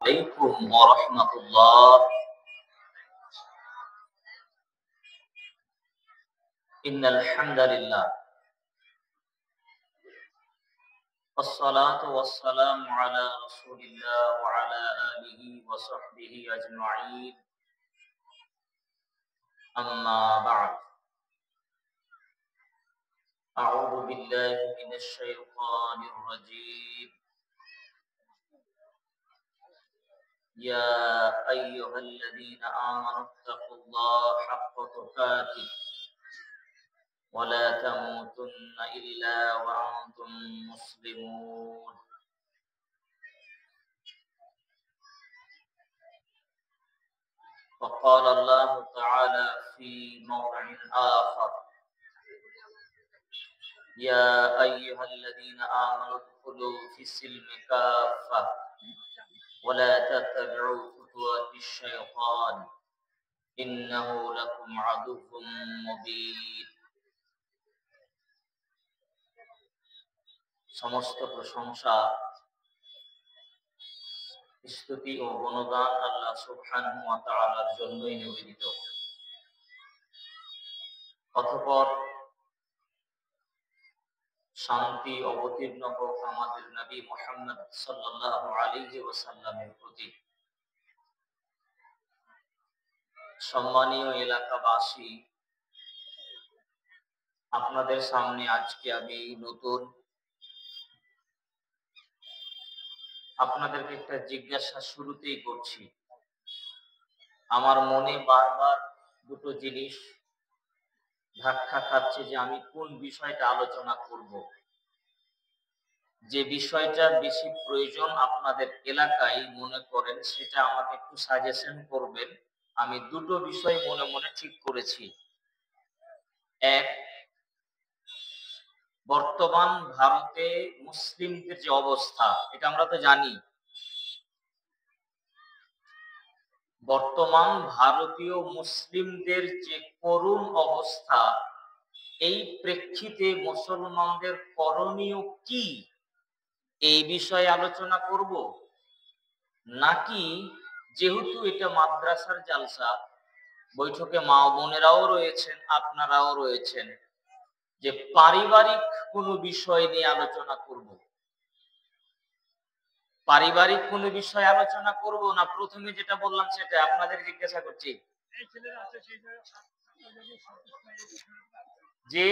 عليكم ورحمة الله. إن الحمد لله والصلاة والسلام على رسول الله وعلى آله وصحبه أجمعين. أما بعد، أعوذ بالله من الشيطان الرجيم. يا أيها الذين آمنوا اتقوا الله حق تقاته ولا تموتن إلا وأنتم مسلمون. وقال الله تعالى في موضع آخر: يا أيها الذين آمنوا ادخلوا في السلم كافة ولا تتبعوا خطوات الشيطان إنه لكم عدو مبين. সমস্ত প্রশংসা, স্তুতি ও গুণগান আল্লাহ সুবহানাহু ওয়া তাআলার জন্যই নিবেদিত। অতঃপর শান্তি অবতীর্ণ হোক আমাদের নবী মুহাম্মদ সাল্লাল্লাহু আলাইহি ওয়াসাল্লামের প্রতি। সম্মানীয় এলাকাবাসী, আপনাদের সামনে আজকে আমি নতুন আপনাদেরকে একটা জিজ্ঞাসা শুরুতেই করছি। আমার মনে বারবার দুটো জিনিস ধাক্কা খাচ্ছে যে আমি কোন বিষয়টা আলোচনা করব। যে বিষয়টা বেশি প্রয়োজন আপনাদের এলাকায় মনে করেন সেটা আমাকে একটু সাজেশন করবেন। আমি দুটো বিষয় মনে মনে ঠিক করেছি। এক, বর্তমান ভারতে মুসলিমদের যে অবস্থা, এটা আমরা তো জানি। বর্তমান ভারতীয় মুসলিমদের যে করুণ অবস্থা, এই প্রেক্ষিতে মুসলমানদের করণীয় কি, এই বিষয়ে আলোচনা করব, নাকি যেহেতু এটা মাদ্রাসার জালসা, বৈঠকে মা বোনেরাও রয়েছেন, আপনারাও রয়েছেন, যে পারিবারিক কোনো বিষয় নিয়ে আলোচনা করব। পারিবারিক কোনো বিষয় আলোচনা করব, না প্রথমে যেটা বললাম সেটা আপনাদের জিজ্ঞাসা করছি। জি,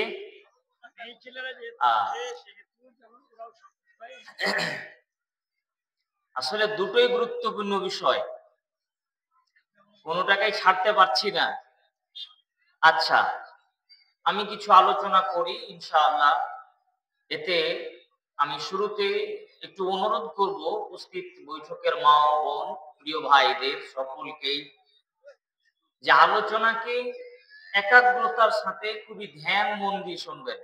আসলে দুটোই গুরুত্বপূর্ণ বিষয়, কোনোটাকেই ছাড়তে পারছি না। আচ্ছা, আমি কিছু আলোচনা করি ইনশাআল্লাহ। এতে আমি শুরুতে একটু অনুরোধ করব উপস্থিত বৈঠকের মা ও বোন, প্রিয় ভাইদের সকলকেই, যে আলোচনাকে একাগ্রতার সাথে খুবই ধ্যান মন দিয়ে শুনবেন।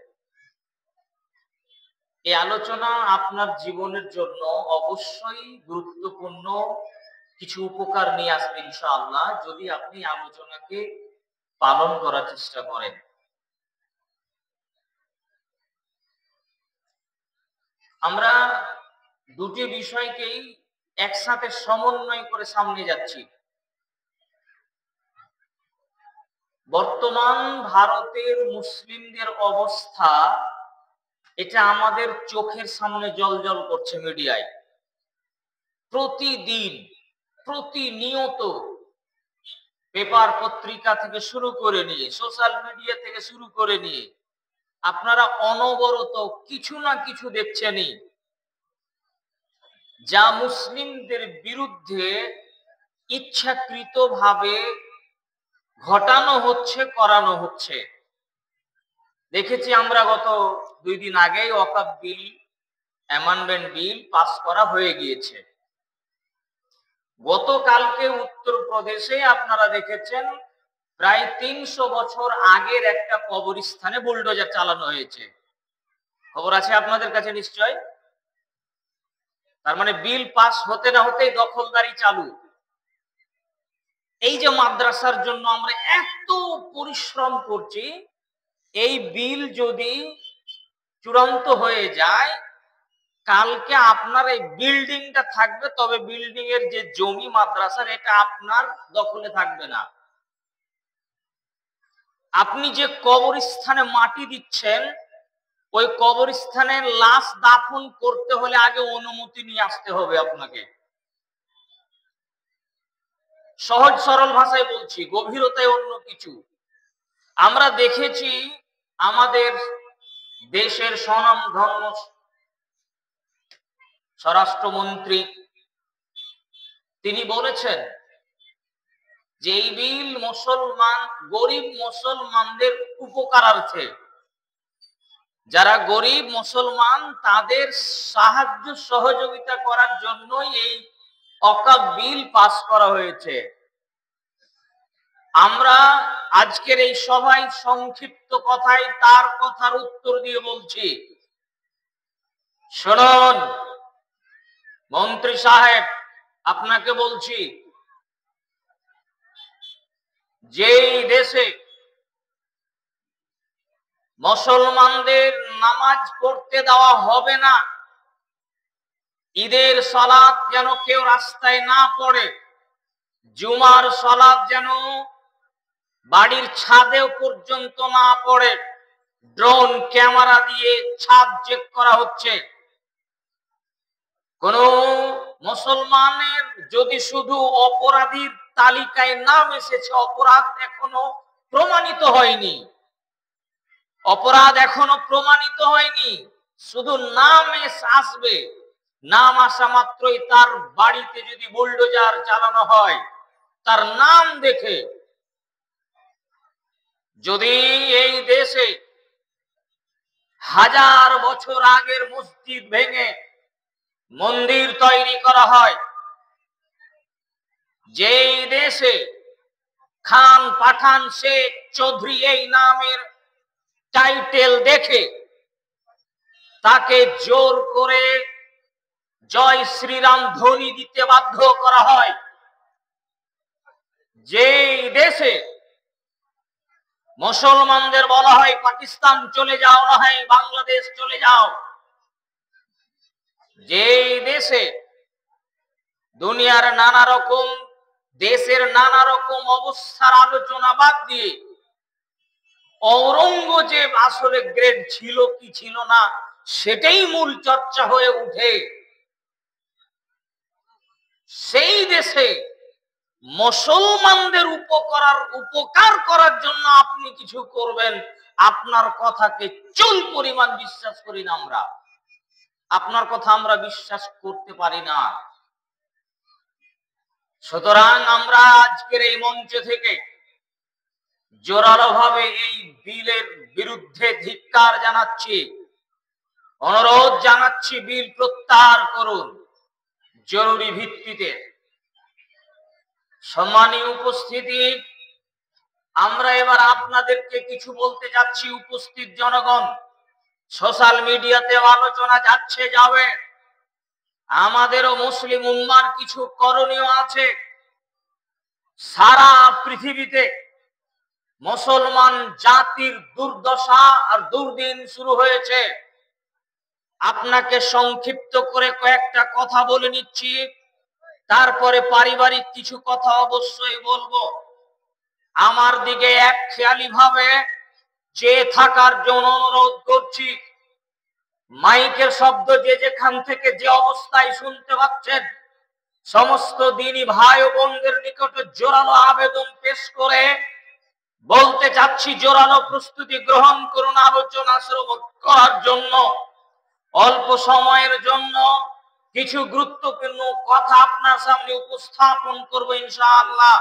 এই আলোচনা আপনার জীবনের জন্য অবশ্যই গুরুত্বপূর্ণ কিছু উপকার নিয়ে আসবে ইনশাআল্লাহ, যদি আপনি আলোচনাকে পালন করার চেষ্টা করেন। আমরা দুটি বিষয়কেই একসাথে সমন্বয় করে সামনে যাচ্ছি। বর্তমান ভারতের মুসলিমদের অবস্থা, এটা আমাদের চোখের সামনে জ্বলজ্বল করছে মিডিয়ায়। প্রতিদিন, প্রতিনিয়ত পেপার পত্রিকা থেকে শুরু করে নিয়ে, সোশ্যাল মিডিয়া থেকে শুরু করে নিয়ে আপনারা অনবরত কিছু না কিছু দেখছেনই, যা মুসলিমদের বিরুদ্ধে ইচ্ছাকৃতভাবে ঘটানো হচ্ছে, করানো হচ্ছে। দেখেছি আমরা গত 2 দিন আগেই ওয়াকফ বিল, অ্যামেন্ডমেন্ট বিল পাস করা হয়ে গিয়েছে। গতকালকে উত্তরপ্রদেশে আপনারা দেখেছেন প্রায় 300 বছর আগের একটা কবরস্থানে বুলডোজার চালানো হয়েছে। খবর আছে আপনাদের কাছে নিশ্চয়। তার মানে বিল পাস হতে না হতেই দখলদারি চালু। এই যে মাদ্রাসার জন্য আমরা এত পরিশ্রম করছি, এই বিল যদি চূড়ান্ত হয়ে যায় কালকে আপনার এই বিল্ডিংটা থাকবে, তবে বিল্ডিং এর যে জমি মাদ্রাসার এটা আপনার দখলে থাকবে না। আপনি যে কবরস্থানে মাটি দিচ্ছেন, ওই কবরস্থানে লাশ দাফন করতে হলে আগে অনুমতি নিয়ে আসতে হবে আপনাকে। সহজ সরল ভাষায় বলছি, গভীরতায় অন্য কিছু। আমরা দেখেছি আমাদের দেশের স্বনামধন্য স্বরাষ্ট্রমন্ত্রী তিনি বলেছেন যে এই বিল গরিব মুসলমানদের উপকারার্থে, যারা গরিব মুসলমান তাদের সাহায্য সহযোগিতা করার জন্যই এই ওয়াকফ বিল পাস করা হয়েছে। আমরা আজকের এই সভায় সংক্ষিপ্ত কথায় তার কথার উত্তর দিয়ে বলছি, শুনুন মন্ত্রী সাহেব, আপনাকে বলছি, যেই দেশে মুসলমানদের নামাজ পড়তে দেওয়া হবে না, ঈদের সালাত যেন কেউ রাস্তায় না পড়ে, জুমার সালাত যেন বাড়ির ছাদেও পর্যন্ত না পড়ে, ড্রোন ক্যামেরা দিয়ে ছাদ চেক করা হচ্ছে। কোন মুসলমানের যদি শুধু অপরাধীর তালিকায় নাম এসেছে, অপরাধ এখনো প্রমাণিত হয়নি, অপরাধ এখনো প্রমাণিত হয়নি, শুধু নাম আসবে, নাম আসা মাত্রই তার বাড়িতে যদি বুলডোজার চালানো হয় তার নাম দেখে, যদি এই দেশে 1000 বছর আগের মসজিদ ভেঙে মন্দির তৈরি করা হয়, যেই দেশে খান, পাঠান, শেখ, চৌধুরী এই নামের টাইটেল দেখে তাকে জোর করে জয় শ্রীরাম ধ্বনি দিতে বাধ্য করা হয়, যেই দেশে মুসলমানদের বলা হয় পাকিস্তান চলে যাও, না হয় বাংলাদেশ চলে যাও, যেই দেশে দুনিয়ার নানা রকম দেশের নানা রকম অবস্থার আলোচনা বাদ দিয়ে ঔরঙ্গজেব আসলে গ্রেড ছিল কি ছিল না সেটাই মূল চর্চা হয়ে উঠে, সেই দেশে মুসলমানদের উপকার করার জন্য আপনি কিছু করবেন, আপনার কথাকে চুল পরিমাণ বিশ্বাস করি না আমরা, আপনার কথা আমরা বিশ্বাস করতে পারি না। সুতরাং আমরা আজকের এই মঞ্চ থেকে জোরালো ভাবে এই বিলের বিরুদ্ধে ধিক্কার জানাচ্ছি, অনুরোধ জানাচ্ছি, বিল প্রত্যাহার করুন জরুরি ভিত্তিতে। সম্মানীয় উপস্থিতি, আমরা এবার আপনাদেরকে কিছু বলতে যাচ্ছি। উপস্থিত জনগণ, সোশ্যাল মিডিয়াতে আলোচনা যাচ্ছে, যাবে, আমাদেরও মুসলিম উম্মার কিছু করণীয় আছে। সারা পৃথিবীতে মুসলমান জাতির দুর্দশা আর দুর্দিন শুরু হয়েছে। আপনাকে সংক্ষিপ্ত করে কয়েকটা কথা বলে নিচ্ছি, তারপরে পারিবারিক কিছু কথা অবশ্যই বলবো। আমার দিকে এক খেয়ালি ভাবে চেয়ে থাকার জন্য অনুরোধ করছি। মাইকের শব্দ যে যেখান থেকে যে অবস্থায় শুনতে পাচ্ছেন, সমস্ত দিনী ভাই ও বোনদের নিকটে জোরালো আবেদন পেশ করে বলতে চাচ্ছি, জোরালো প্রস্তুতি গ্রহণ করুন আলোচনা শ্রবণ করার জন্য। অল্প সময়ের জন্য কিছু গুরুত্বপূর্ণ কথা আপনার সামনে উপস্থাপন করব ইনশাআল্লাহ।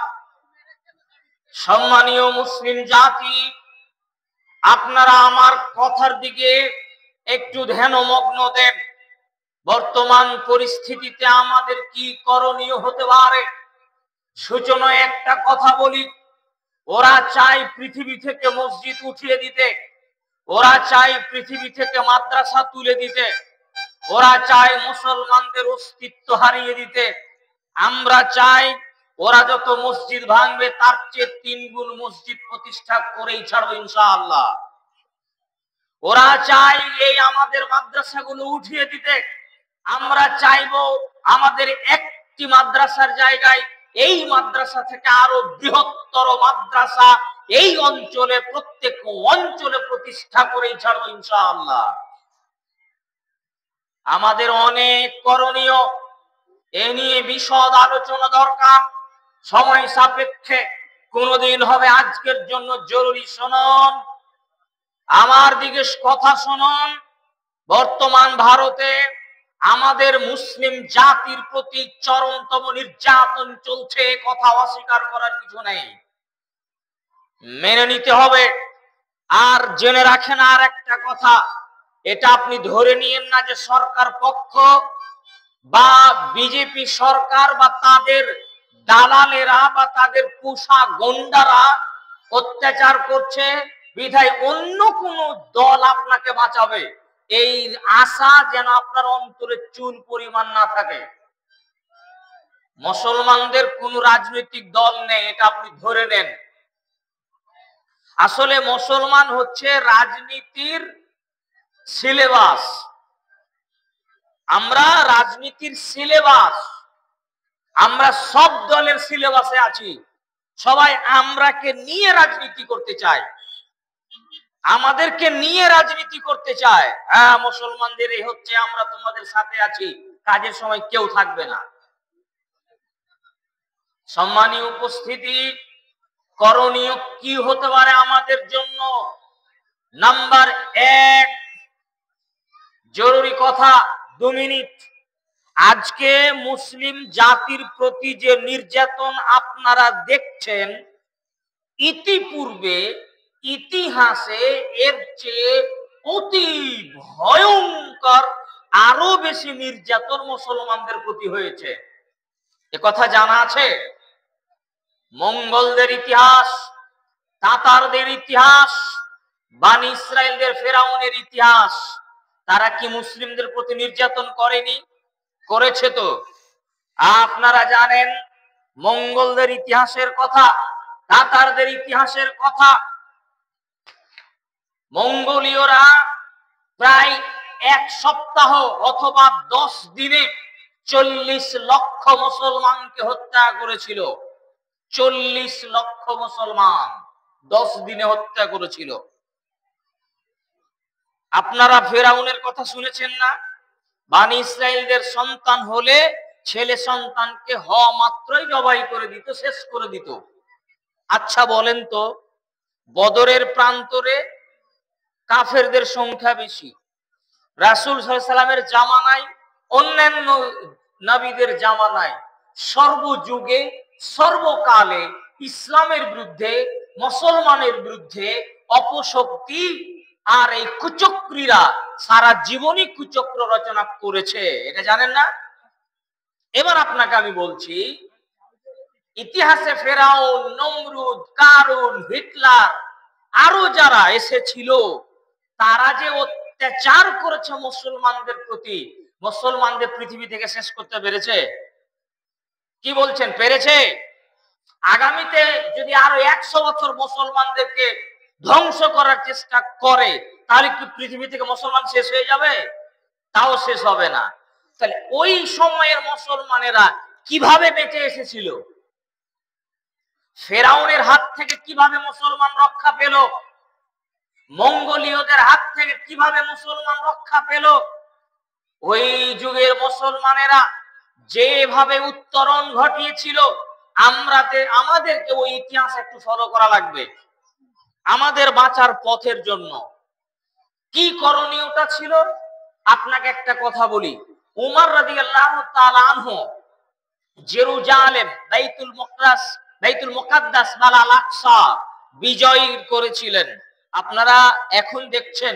সম্মানীয় মুসলিম জাতি, আপনারা আমার কথার দিকে একটু ধ্যানমগ্ন দেন। বর্তমান পরিস্থিতিতে আমাদের কি করণীয় হতে পারে? সূচনায় একটা কথা বলি, ওরা চায় পৃথিবী থেকে মসজিদ উঠিয়ে দিতে, ওরা চায় পৃথিবী থেকে মাদ্রাসা তুলে দিতে, ওরা চায় মুসলমানদের অস্তিত্ব হারিয়ে দিতে। আমরা চাই ওরা যত মসজিদ ভাঙবে তার চেয়ে 3 গুণ মসজিদ প্রতিষ্ঠা করেই ছাড়বে ইনশাআল্লাহ। ওরা চায় এই আমাদের মাদ্রাসাগুলো উঠিয়ে দিতে, আমরা চাইবো আমাদের একটি মাদ্রাসার জায়গায় এই মাদ্রাসা থেকে আরো বৃহত্তর মাদ্রাসা এই অঞ্চলে, প্রত্যেক অঞ্চলে প্রতিষ্ঠা করেই ছাড়বো ইনশাআল্লাহ। আমাদের অনেক করণীয়, এ নিয়ে বিশদ আলোচনা দরকার, সময় সাপেক্ষে কোনদিন হবে। আজকের জন্য জরুরি শুনুন, আমার দিকে কথা শুনুন। বর্তমান ভারতে আমাদের মুসলিম জাতির প্রতি চরমতম নির্যাতন চলছে, কথা অস্বীকার করার কিছু নেই, মেনে নিতে হবে। আর জেনে রাখেন আর একটা কথা, এটা আপনি ধরে নিয়েন না যে সরকার পক্ষ বা বিজেপি সরকার বা তাদের দালালেরা বা তাদের পোষা গন্ডারা অত্যাচার করছে বিধায় অন্য কোন দল আপনাকে বাঁচাবে, এই আশা যেন আপনার অন্তরে চুল পরিমাণ না থাকে। মুসলমানদের কোন রাজনৈতিক দল নেই, এটা আপনি ধরে নেন। আসলে মুসলমান হচ্ছে রাজনীতির সিলেবাস, আমরা রাজনীতির সিলেবাস, আমরা সব দলের সিলেবাসে আছি, সবাই আমরাকে নিয়ে রাজনীতি করতে চায়, আমাদেরকে নিয়ে রাজনীতি করতে চায়। হ্যাঁ, মুসলমানদের এই হচ্ছে আমরা তোমাদের সাথে আছি, কাজের সময় কেউ থাকবে না। সম্মানীয় উপস্থিতি, করণীয় কি হতে পারে আমাদের জন্য? নাম্বার 1, জরুরি কথা, 2 মিনিট। আজকে মুসলিম জাতির প্রতি যে নির্যাতন আপনারা দেখছেন, ইতিপূর্বে ইতিহাসে এর চেয়ে অতি ভয়ঙ্কর আরো বেশি নির্যাতন মুসলমানদের প্রতি হয়েছে, এ কথা জানা আছে? মঙ্গলদের ইতিহাস, তাতারদের ইতিহাস, বানি ইসরায়েলদের ফেরাউনের ইতিহাস, তারা কি মুসলিমদের প্রতি নির্যাতন করেনি? করেছে তো। আপনারা জানেন মঙ্গলদের ইতিহাসের কথা, তাতারদের ইতিহাসের কথা। মঙ্গোলীয়রা প্রায় 1 সপ্তাহ অথবা 10 দিনে 40 লক্ষ মুসলমানকে হত্যা করেছিল। 40 লক্ষ মুসলমান 10 দিনে হত্যা করেছিল। আপনারা ফেরাউনের কথা শুনেছেন না? বানি ইসরায়েলদের সন্তান হলে ছেলে সন্তানকে হওয়া মাত্রই জবাই করে দিত, শেষ করে দিত। আচ্ছা বলেন তো, বদরের প্রান্তরে কাফেরদের সংখ্যা বেশি, রাসূল সাল্লাল্লাহু আলাইহি সাল্লামের জামানায়, অন্যান্য নবীদের জামানায়, সর্বযুগে সর্বকালে ইসলামের বিরুদ্ধে, মুসলমানের বিরুদ্ধে অপশক্তি আর এই কুচক্রীরা সারা জীবনই কুচক্র রচনা করেছে, এটা জানেন না? এবার আপনাকে আমি বলছি, ইতিহাসে ফেরাউন, নমরুদ, কারুন, হিটলার আরো যারা এসেছিল, তারা যে অত্যাচার করেছে মুসলমানদের প্রতি, মুসলমানদের পৃথিবী থেকে শেষ করতে পেরেছে? কি বলছেন, পেরেছে? আগামীতে যদি আরো 100 বছর মুসলমানদেরকে ধ্বংস করার চেষ্টা করে, তাহলে কি পৃথিবী থেকে মুসলমান শেষ হয়ে যাবে? তাও শেষ হবে না। তাহলে ওই সময়ের মুসলমানেরা কিভাবে বেঁচে এসেছিল? ফেরাউনের হাত থেকে কিভাবে মুসলমান রক্ষা পেল? মঙ্গোলীয়দের হাত থেকে কিভাবে মুসলমান রক্ষা পেল? ওই যুগের মুসলমানেরা যেভাবে উত্তরণ ঘটিয়েছিল, আমাদেরকে ওই ইতিহাস একটু ফলো করা লাগবে আমাদের বাঁচার পথের জন্য। কি করণীয়টা ছিল? আপনাকে একটা কথা বলি। উমর রাদিয়াল্লাহু তাআলা আনহু জেরুজালেম, বাইতুল মুকাদ্দাস বা আল আকসা বিজয় করেছিলেন। আপনারা এখন দেখছেন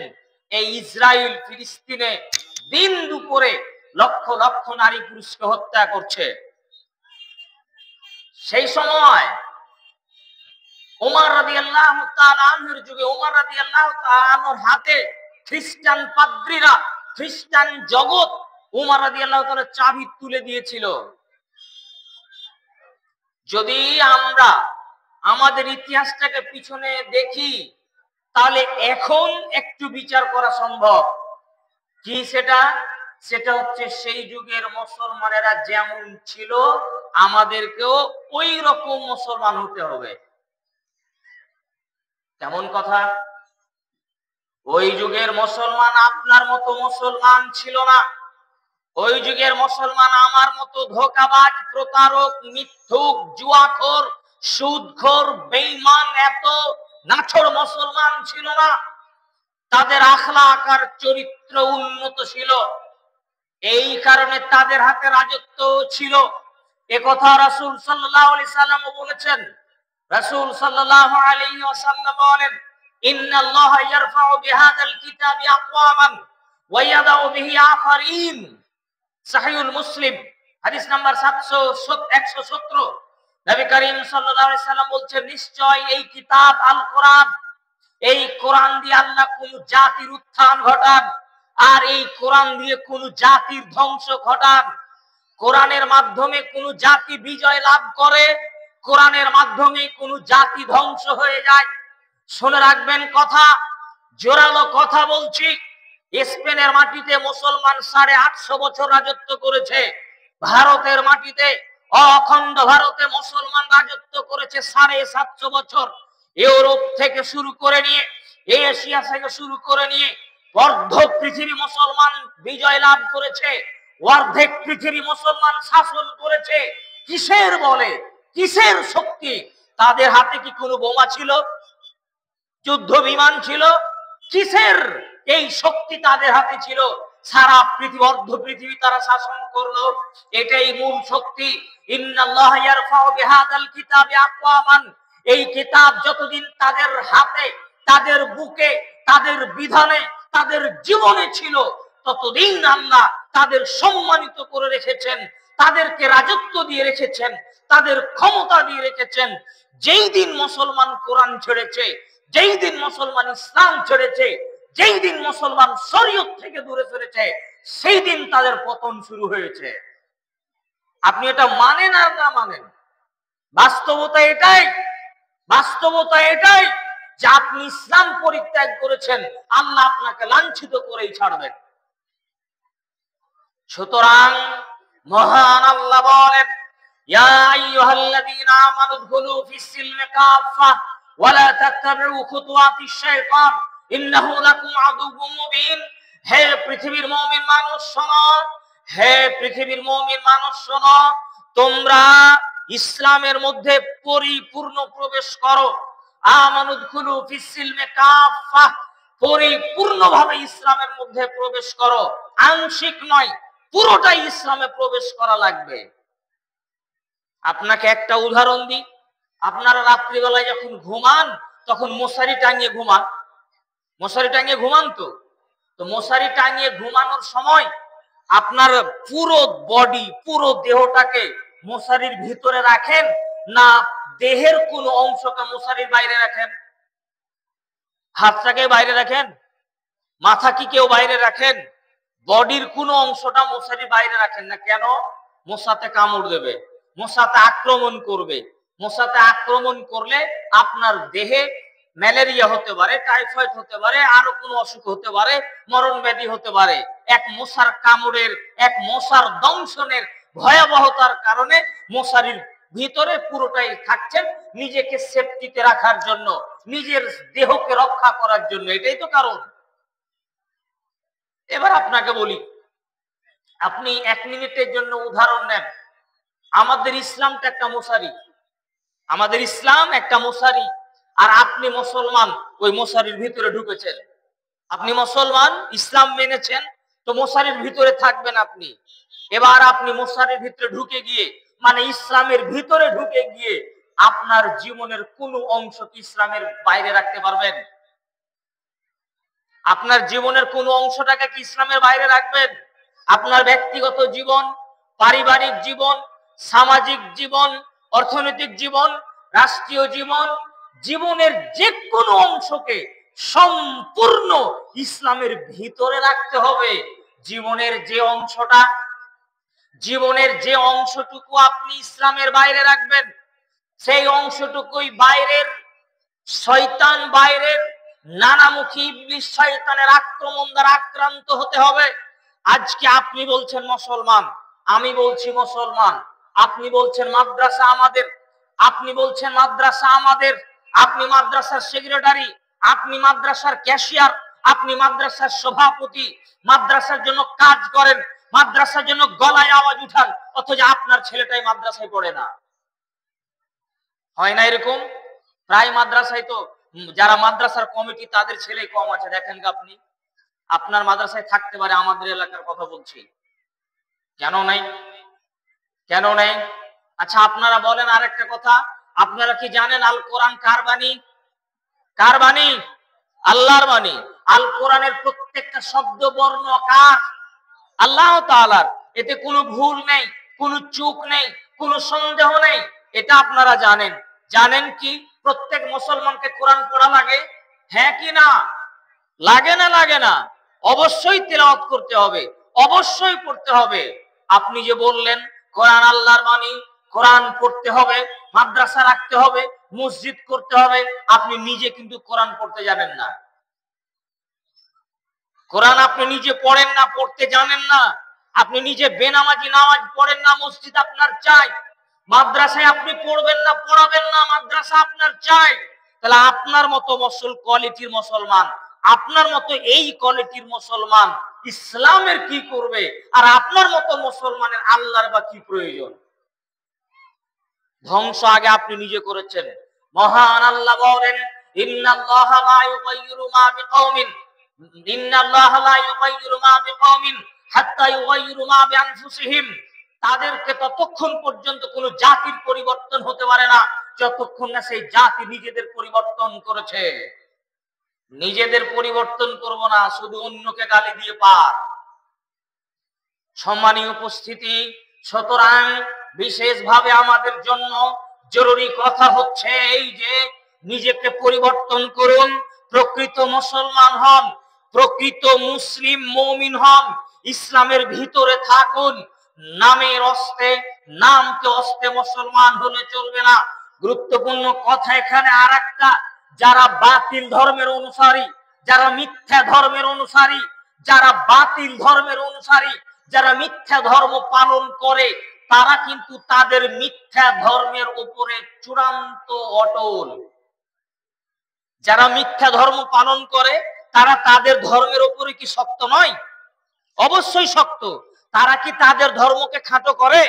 এই ইসরায়েল ফিলিস্তিনে দিন দুপুরে লক্ষ লক্ষ নারী পুরুষকে হত্যা করছে। সেই সময় ওমর রাদিয়াল্লাহু তাআলা আনহুর যুগে, ওমর রাদিয়াল্লাহু তাআলা আনহুর হাতে খ্রিস্টান পাদ্রীরা, খ্রিস্টান জগৎ ওমর রাদিয়াল্লাহু তাআলা চাবি তুলে দিয়েছিল। যদি আমরা আমাদের ইতিহাসটাকে পিছনে দেখি, তাহলে এখন একটু বিচার করা সম্ভব। কি সেটা? সেটা হচ্ছে সেই যুগের মুসলমানেরা যেমন ছিল আমাদেরকেও ওই রকম মুসলমান হতে হবে। কেমন কথা? ওই যুগের মুসলমান আপনার মতো মুসলমান ছিল না। ওই যুগের মুসলমান আমার মতো ধোঁকাবাজ, প্রতারক, মিথ্যুক, জুয়াখোর, সুদখোর, বেঈমান এত নাছোড় মুসলমান ছিল না। তাদের আখলাক আর চরিত্র উন্নত ছিল, এই কারণে তাদের হাতে রাজত্ব ছিল। একথা রাসূল সাল্লাল্লাহু আলাইহি সাল্লাম বলেছেন। রাসূল সাল্লাল্লাহু আলাইহি ওয়াসাল্লাম বলেন, ইন্নাল্লাহা ইয়ারফাউ বিহাযাল কিতাবি আকওয়ামান ওয়া ইয়াদাউ বিহি আখারিন। সহিহুল মুসলিম হাদিস নাম্বার 117। নবী করিম সাল্লাল্লাহু আলাইহি সাল্লাম বলছেন, নিশ্চয় এই কিতাব আল কোরআন, এই কোরআন দিয়ে আল্লাহ কোন জাতির উত্থান ঘটান আর এই কোরআন দিয়ে কোন জাতির ধ্বংস ঘটান। কোরআনের মাধ্যমে কোন জাতি বিজয় লাভ করে, কোরআনের মাধ্যমে কোন জাতি ধ্বংস হয়ে যায়। শুনে রাখবেন কথা, জোরালো কথা বলছি। স্পেনের মাটিতে মুসলমান 850 বছর রাজত্ব করেছে। ভারতের মাটিতে, অখণ্ড ভারতে মুসলমান রাজত্ব করেছে 750 বছর। ইউরোপ থেকে শুরু করে নিয়ে, এশিয়া থেকে শুরু করে নিয়ে অর্ধ পৃথিবী মুসলমান বিজয় লাভ করেছে, অর্ধেক পৃথিবী মুসলমান শাসন করেছে। কিসের বলে, কিসের শক্তি? তাদের হাতে কি কোনো বোমা ছিল, যুদ্ধ বিমান ছিল? কিসের এই শক্তি তাদের হাতে ছিল? সারা পৃথিবী, অর্ধ পৃথিবী তারা শাসন করলো। এটাই মূল শক্তি। ইন্নাল্লাহা ইয়ারফাউ বিহাযাল কিতাবি আকওয়ামান। এই কিতাব যতদিন তাদের হাতে, তাদের বুকে, তাদের বিধানে, তাদের জীবনে ছিল, ততদিন আল্লাহ তাদের সম্মানিত করে রেখেছেন, তাদেরকে রাজত্ব দিয়ে রেখেছেন, তাদের ক্ষমতা দিয়ে রেখেছেন। যেই দিন মুসলমান কোরআন ছেড়েছে, যেই দিন মুসলমান ইসলাম ছেড়েছে, যেই দিন মুসলমান শরীয়ত থেকে দূরে সরেছে, সেই দিন তাদের পতন শুরু হয়েছে। আপনি এটা মানেন আর না মানেন, বাস্তবতা এটাই, বাস্তবতা এটাই যে আপনি ইসলাম পরিত্যাগ করেছেন, আল্লাহ আপনাকে লাঞ্ছিত করেই ছাড়বেন। সুতরাং মহান আল্লাহ বলেন, ইয়া আইয়ুহাল্লাযীনা আমানু দুখুলু ফিস-সিলমি কাফা ওয়া লা তাত্তাবিউ খুতুওয়াতিশ শাইতান ইন্নাহু লাকুম আদুউম মুবিন। হে পৃথিবীর মুমিন মানুষ শোনো, হে পৃথিবীর মুমিন মানুষ শোনো, তোমরা ইসলামের মধ্যে পরিপূর্ণ প্রবেশ করো। আমানু দুখুলু ফিস-সিলমি কাফা, পরিপূর্ণভাবে ইসলামের মধ্যে প্রবেশ করো, আংশিক নয়, পুরোটাই ইসলামে প্রবেশ করা লাগবে। আপনাকে একটা উদাহরণ দিই, আপনারা রাত্রিবেলায় যখন ঘুমান তখন মশারি টাঙিয়ে ঘুমান, মশারি টাঙিয়ে ঘুমান তো মশারি টাঙিয়ে ঘুমানোর সময় আপনার পুরো বডি, পুরো দেহটাকে মশারির ভিতরে রাখেন না দেহের কোন অংশকে মশারির বাইরে রাখেন? হাতটাকে বাইরে রাখেন, মাথা কি কেউ বাইরে রাখেন? বডির কোন অংশটা মশারির বাইরে রাখেন না। কেন? মশাতে কামড় দেবে, মশাতে আক্রমণ করবে। মশাতে আক্রমণ করলে আপনার দেহে ম্যালেরিয়া হতে পারে, টাইফয়েড হতে পারে, আরো কোনো অসুখ হতে পারে, মরণ ব্যাধি হতে পারে। এক মশার কামড়ের, এক মশার দংশনের ভয়াবহতার কারণে মশারির ভিতরে পুরোটাই থাকছেন নিজেকে সেফটিতে রাখার জন্য, নিজের দেহকে রক্ষা করার জন্য। এটাই তো কারণ। এবার আপনাকে বলি, আপনি 1 মিনিটের জন্য উদাহরণ নেন, আমাদের ইসলামটা একটা মশারি, আমাদের ইসলাম একটা মশারি, আর আপনি মুসলমান ওই মশারির ভিতরে ঢুকেছেন। আপনি মুসলমান, ইসলাম মেনেছেন, তো মশারির ভিতরে থাকবেন আপনি। এবার আপনি মশারির ভিতরে ঢুকে গিয়ে, মানে ইসলামের ভিতরে ঢুকে গিয়ে আপনার জীবনের কোন অংশ কি ইসলামের বাইরে রাখতে পারবেন? আপনার জীবনের কোন অংশটাকে কি ইসলামের বাইরে রাখবেন? আপনার ব্যক্তিগত জীবন, পারিবারিক জীবন, সামাজিক জীবন, অর্থনৈতিক জীবন, রাষ্ট্রীয় জীবন, জীবনের যে কোনো অংশকে সম্পূর্ণ ইসলামের ভিতরে রাখতে হবে। জীবনের যে অংশটুকু আপনি ইসলামের বাইরে রাখবেন, সেই অংশটুকুই বাইরের শয়তান, বাইরের নানামুখী ইবলিস শয়তানের আক্রমণ দ্বারা আক্রান্ত হতে হবে। আজকে আপনি বলছেন মুসলমান, আমি বলছি মুসলমান, আপনি বলছেন মাদ্রাসা আমাদের, আপনি বলছেন মাদ্রাসা আমাদের, আপনি মাদ্রাসার সেক্রেটারি, আপনি মাদ্রাসার ক্যাশিয়ার, আপনি মাদ্রাসার সভাপতি, মাদ্রাসার জন্য কাজ করেন, মাদ্রাসার জন্য গলায় আওয়াজ উঠান, অথচ আপনার ছেলেটাই মাদ্রাসায় পড়ে না। হয় না এরকম? প্রায় মাদ্রাসায় তো যারা মাদ্রাসার কমিটি তাদের ছেলে কম আছে, দেখেন আপনি। আপনার মাদ্রাসায় থাকতে পারে, আমাদের এলাকার কথা বলছি। কেন নাই? কেন নাই? আচ্ছা আপনারা বলেন আরেকটা কথা, আপনারা কি জানেন আল কোরআন কার বাণী? কার বাণী? আল্লাহর বাণী। আল কোরআনের প্রত্যেকটা শব্দ বর্ণ কার? আল্লাহ তাআলার। এতে কোনো ভুল নেই, কোনো চুক নেই, কোনো সন্দেহ নেই। এটা আপনারা জানেন। জানেন কি প্রত্যেক মুসলমানকে কোরআন পড়া লাগে? হ্যাঁ কি না? লাগে না? লাগে না? অবশ্যই তিলাওয়াত করতে হবে, অবশ্যই পড়তে হবে। আপনি যে বললেন কোরআন আল্লাহর বাণী, কোরআন পড়তে হবে, মাদ্রাসা রাখতে হবে, মসজিদ করতে হবে, আপনি নিজে কিন্তু কোরআন পড়তে জানেন না। কোরআন আপনি নিজে পড়েন না, পড়তে জানেন না। আপনি নিজে বেনামাজি নামাজ পড়েন না, মসজিদ আপনার চাই। মাদ্রাসায় আপনি পড়বেন না, পড়াবেন না, মাদ্রাসা আপনার চাই। তাহলে আপনার মতো কোয়ালিটির মুসলমান, আপনার মতো এই কোয়ালিটির মুসলমান ইসলামের কি করবে? আর আপনার মতো মুসলমানের আল্লাহর বা কি প্রয়োজন? ধ্বংস আগে আপনি নিজে করেছেন। মহান আল্লাহ বলেন, ইন্নাল্লাহা লা ইউগাইয়িরু মা বিকওমিন, ইন্নাল্লাহা লা ইউগাইয়িরু মা বিকওমিন হাত্তা ইউগাইয়িরু মা বিআনফুসিহিম। তাদেরকে ততক্ষণ পর্যন্ত কোন জাতির পরিবর্তন হতে পারে না যতক্ষণ না সেই জাতি নিজেদের পরিবর্তন করেছে। নিজেদের পরিবর্তন করব না, শুধু অন্যকে গালি দিয়ে পার। সম্মানীয় উপস্থিতি, সুতরাং বিশেষভাবে আমাদের জন্য জরুরি কথা হচ্ছে এই যে নিজেকে পরিবর্তন করুন, প্রকৃত মুসলমান হন, প্রকৃত মুসলিম মুমিন হন, ইসলামের ভিতরে থাকুন। নামের অস্তে, নামকে অস্তে মুসলমান হলে চলবে না। গুরুত্বপূর্ণ কথা এখানে আরেকটা, যারা বাতিল ধর্মের অনুসারী, যারা মিথ্যা ধর্মের অনুসারী, যারা বাতিল ধর্মের অনুসারী, যারা মিথ্যা ধর্ম পালন করে, তারা কিন্তু তাদের মিথ্যা ধর্মের উপরে চূড়ান্ত অটল। যারা মিথ্যা ধর্ম পালন করে তারা তাদের ধর্মের উপরে কি শক্ত নয়? অবশ্যই শক্ত। তারা কি তাদের ধর্মকে খাটো করে?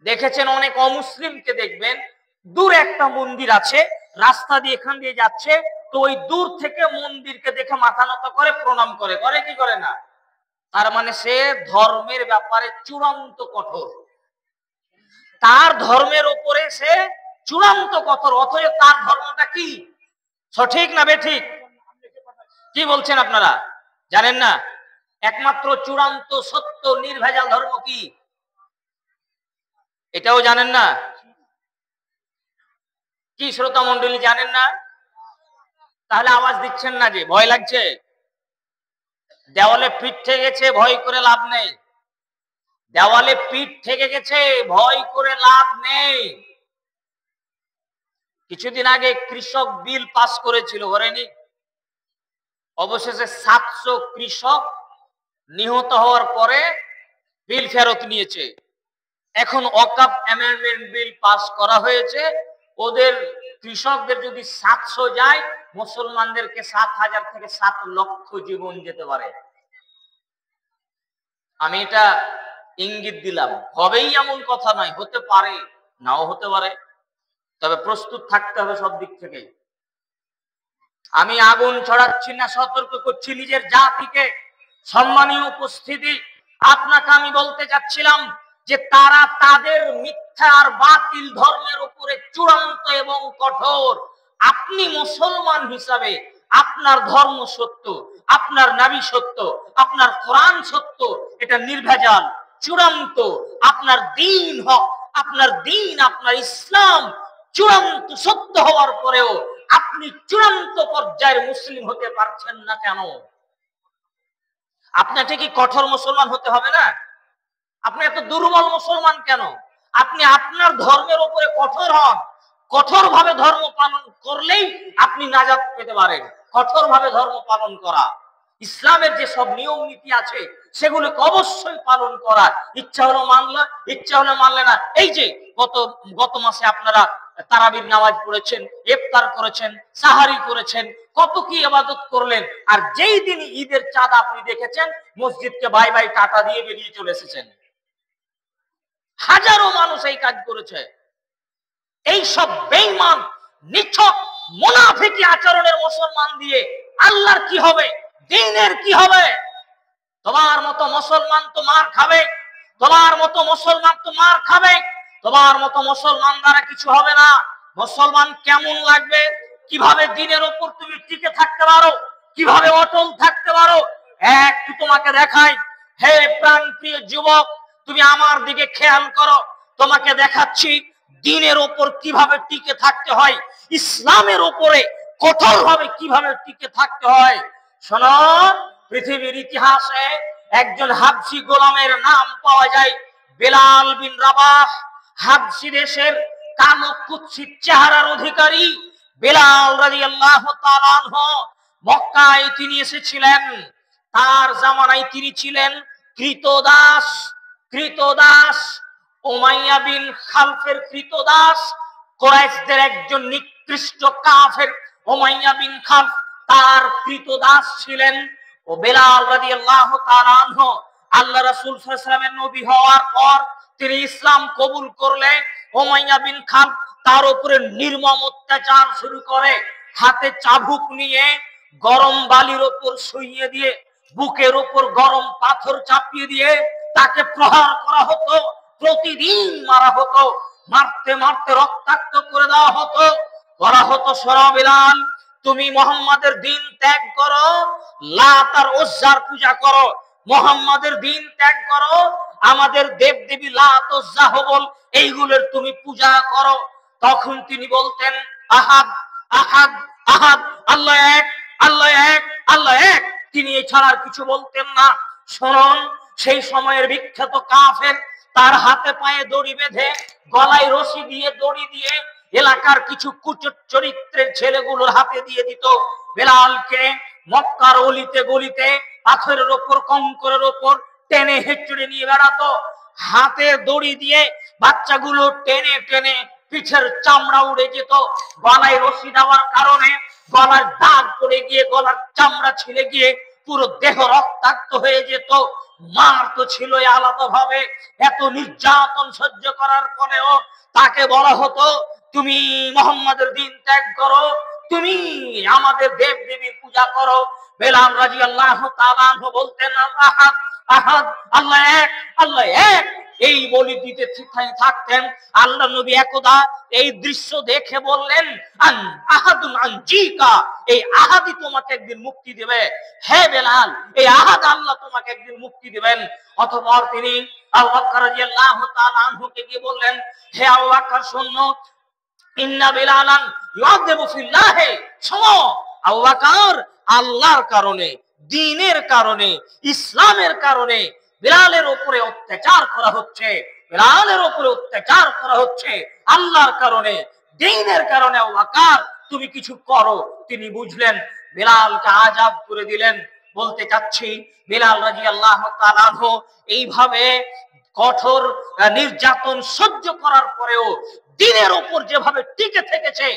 দেখেছেন অনেক অমুসলিমকে দেখবেন, দূরে একটা মন্দির আছে, রাস্তা দিয়ে এখান দিয়ে যাচ্ছে, তো ওই দূর থেকে মন্দিরকে দেখে মাথা নত করে, প্রণাম করে, করে কি করে না? তার মানে সে ধর্মের ব্যাপারে চূড়ান্ত কঠোর, তার ধর্মের উপরে সে চূড়ান্ত কঠোর। অথচ তার ধর্মটা কি? সঠিক না বেঠিক? কি বলছেন আপনারা? জানেন না? একমাত্র চূড়ান্ত সত্য নির্ভেজাল ধর্ম কি? এটাও জানেন না? কি শ্রোতা মণ্ডলী, জানেন না? তাহলে আওয়াজ দিচ্ছেন না যে? ভয় লাগছে? দেওয়ালে পিঠ থেকে গেছে, ভয় করে লাভ নেই। দেওয়ালে পিঠ থেকে গেছে, ভয় করে লাভ নেই। কিছুদিন আগে কৃষক বিল পাস করেছিল, করেনি? অবশেষে 700 কৃষক নিহত হওয়ার পরে বিল ফেরত নিয়েছে। এখন ওয়াকফ অ্যামেন্ডমেন্ট বিল পাস করা হয়েছে। ওদের কৃষকদের যদি 700 যায়, মুসলমানদেরকে 7,000 থেকে 7 লক্ষ জীবন যেতে পারে। আমি এটা ইঙ্গিত দিলাম, হবেই এমন কথা নয়, হতে পারে, নাও হতে পারে, তবে প্রস্তুত থাকতে হবে সব দিক থেকে। আমি আগুন ছড়াচ্ছি না, সতর্ক করছি নিজের জাতিকে। সম্মানীয় উপস্থিতি, আপনাকে আমি বলতে চাচ্ছিলাম যে তারা তাদের মিথ্যা আর বাতিল ধর্মের উপরে চূড়ান্ত এবং কঠোর। আপনি মুসলমান হিসাবে আপনার ধর্ম সত্য, আপনার নবী সত্য, আপনার কোরআন সত্য, এটা নির্ভেজাল, চূড়ান্ত। আপনার দ্বীন হক, আপনার দ্বীন, আপনার ইসলাম চূড়ান্ত সত্য হওয়ার পরেও আপনি চূড়ান্ত পর্যায়ের মুসলিম হতে পারছেন না কেন? আপনাকে কি কঠোর মুসলমান হতে হবে না? আপনি এত দুর্বল মুসলমান কেন? আপনি আপনার ধর্মের উপরে কঠোর হন। কঠোর ভাবে ধর্ম পালন করলেই আপনি নাজাত পেতে পারেন। কঠোর ভাবে ধর্ম পালন করা। ইসলামের যে সব নিয়ম নীতি আছে সেগুলোকে অবশ্যই পালন করা। ইচ্ছা হলো মানলা, ইচ্ছা হলো মানলে না। এই যে গত গত মাসে আপনারা তারাবির নামাজ পড়েছেন, ইফতার করেছেন, সাহারি করেছেন, কত কি ইবাদত করলেন। আর যেই দিন ঈদের চাঁদ আপনি দেখেছেন, মসজিদকে বাই বাই টাটা দিয়ে বেরিয়ে চলে এসেছেন। হাজারো মানুষ এই কাজ করেছে। এই সব বেঈমান, নিছক মুনাফিকি আচরণের মুসলমান দিয়ে আল্লাহর কি হবে, দ্বীনের কি হবে? তোমার মতো মুসলমান তো মার খাবে, তোমার মতো মুসলমান তো মার খাবে, তোমার মতো মুসলমান দ্বারা কিছু হবে না। মুসলমান কেমন লাগবে, কিভাবে দ্বীনের উপর তুমি টিকে থাকতে পারো, কিভাবে অটল থাকতে পারো, একটু তোমাকে দেখাই। হে প্রাণপ্রিয় যুবক, তুমি আমার দিকে খেয়াল করো, তোমাকে দেখাচ্ছি দ্বীনের উপর কিভাবে টিকে থাকতে হয়, ইসলামের উপরে কঠোরভাবে কিভাবে টিকে থাকতে হয়। শোনো, পৃথিবীর ইতিহাসে একজন হাবশী গোলামের নাম পাওয়া যায়, বেলাল বিন রাবাহ। হাবশী দেশের কালো কুৎসিত চেহারার অধিকারী বেলাল রাদিয়াল্লাহু তাআলা আনহু। মক্কায় তিনি এসেছিলেন, তার জামানায় তিনি ছিলেন কৃতদাস। কৃতদাস, উমাইয়া বিন খালফের কৃতদাস, কুরাইশদের একজন নিকৃষ্ট কাফের উমাইয়া বিন খালফ তার কৃতদাস ছিলেন। ও বেলাল রাদিয়াল্লাহু তাআলা আনহু আল্লাহ রাসূল সাল্লাল্লাহু আলাইহি ওয়াসাল্লামের নবী হওয়ার পর তিনি ইসলাম কবুল করলে উমাইয়া বিন খালফ তার উপরে নির্মম অত্যাচার শুরু করে। হাতে চাবুক নিয়ে গরম বালির উপর শুইয়ে দিয়ে, বুকের উপর গরম পাথর চাপিয়ে দিয়ে তাকে প্রহার করা হতো, প্রতিদিন মারা হতো, মারতে মারতে রক্তাক্ত করে দেওয়া হতো। বলা হতো, শোনো বেলাল, তুমি মুহাম্মাদের দ্বীন ত্যাগ করো, লাত আর উজ্জার পূজা করো, মুহাম্মাদের দ্বীন ত্যাগ করো, আমাদের দেব দেবী লাত উজ্জা হবল এইগুলোর তুমি পূজা করো। তখন তিনি বলতেন, আহাদ আহাদ আহাদ, আল্লাহ এক, আল্লাহ এক, আল্লাহ এক। তিনি এছাড়া আর কিছু বলতেন না। শুনুন, সেই সময়ের বিখ্যাত কাফের তার হাতে পায়ে দড়ি বেঁধে, গলায় রশি দিয়ে দড়ি দিয়ে এলাকার কিছু কুচুট চরিত্রের ছেলেগুলোর হাতে দিয়ে দিত। বেলালকে মক্কার অলিতে গলিতে পাথরের ওপর, কঙ্করের ওপর টেনে হেঁচড়ে নিয়ে বেড়াতো। হাতে দড়ি দিয়ে বাচ্চাগুলো টেনে টেনে পিঠের চামড়া উড়ে যেত। গলায় রশি দেওয়ার কারণে গলার দাগ পড়ে গিয়ে গলার চামড়া ছিলে গিয়ে পুরো দেহ রক্তাক্ত হয়ে যেত। মার তো ছিল আলাদা ভাবে। এত নির্যাতন সহ্য করার পরেও তাকে বলা হতো, তুমি মুহাম্মাদের দ্বীন ত্যাগ করো, তুমি আমাদের দেব দেবীর পূজা করো। বেলাল রাদিয়াল্লাহু তাআলা আনহু বলতেন, আহাদ আহাদ, আল্লাহ এক, আল্লাহ এক, এই বলি দিতে থাকতেন। আল্লাহ নবী একদা এই দৃশ্য দেখে বললেন, আন আহাদুন আনজিকা, এই আহাদই তোমাকে একদিন মুক্তি দেবে। হে বেলাল, এই আহাদ আল্লাহ তোমাকে একদিন মুক্তি দিবেন। অতঃপর তিনি আবু বকর রাদিয়াল্লাহু তাআলা আনহুকে গিয়ে বললেন, হে আবু বকর শোনো, ইন্না বেলালান ইউআযিবু ফিল্লাহ, শোনো আবু বকর, আল্লাহর কারণে, দ্বীনের কারণে, ইসলামের কারণে বেলালের উপরে অত্যাচার করা হচ্ছে, বেলালের উপরে অত্যাচার করা হচ্ছে আল্লাহর কারণে, দ্বীনের কারণে। আবু বকর, তুমি কিছু করো। তিনি বুঝলেন, বেলালকে আযাব করে দিলেন। বলতে চাচ্ছি, বেলাল রাদিয়াল্লাহু তাআলা আনহু এইভাবে কঠোর নির্যাতন সহ্য করার পরেও দ্বীনের উপর যেভাবে টিকে থেকেছে,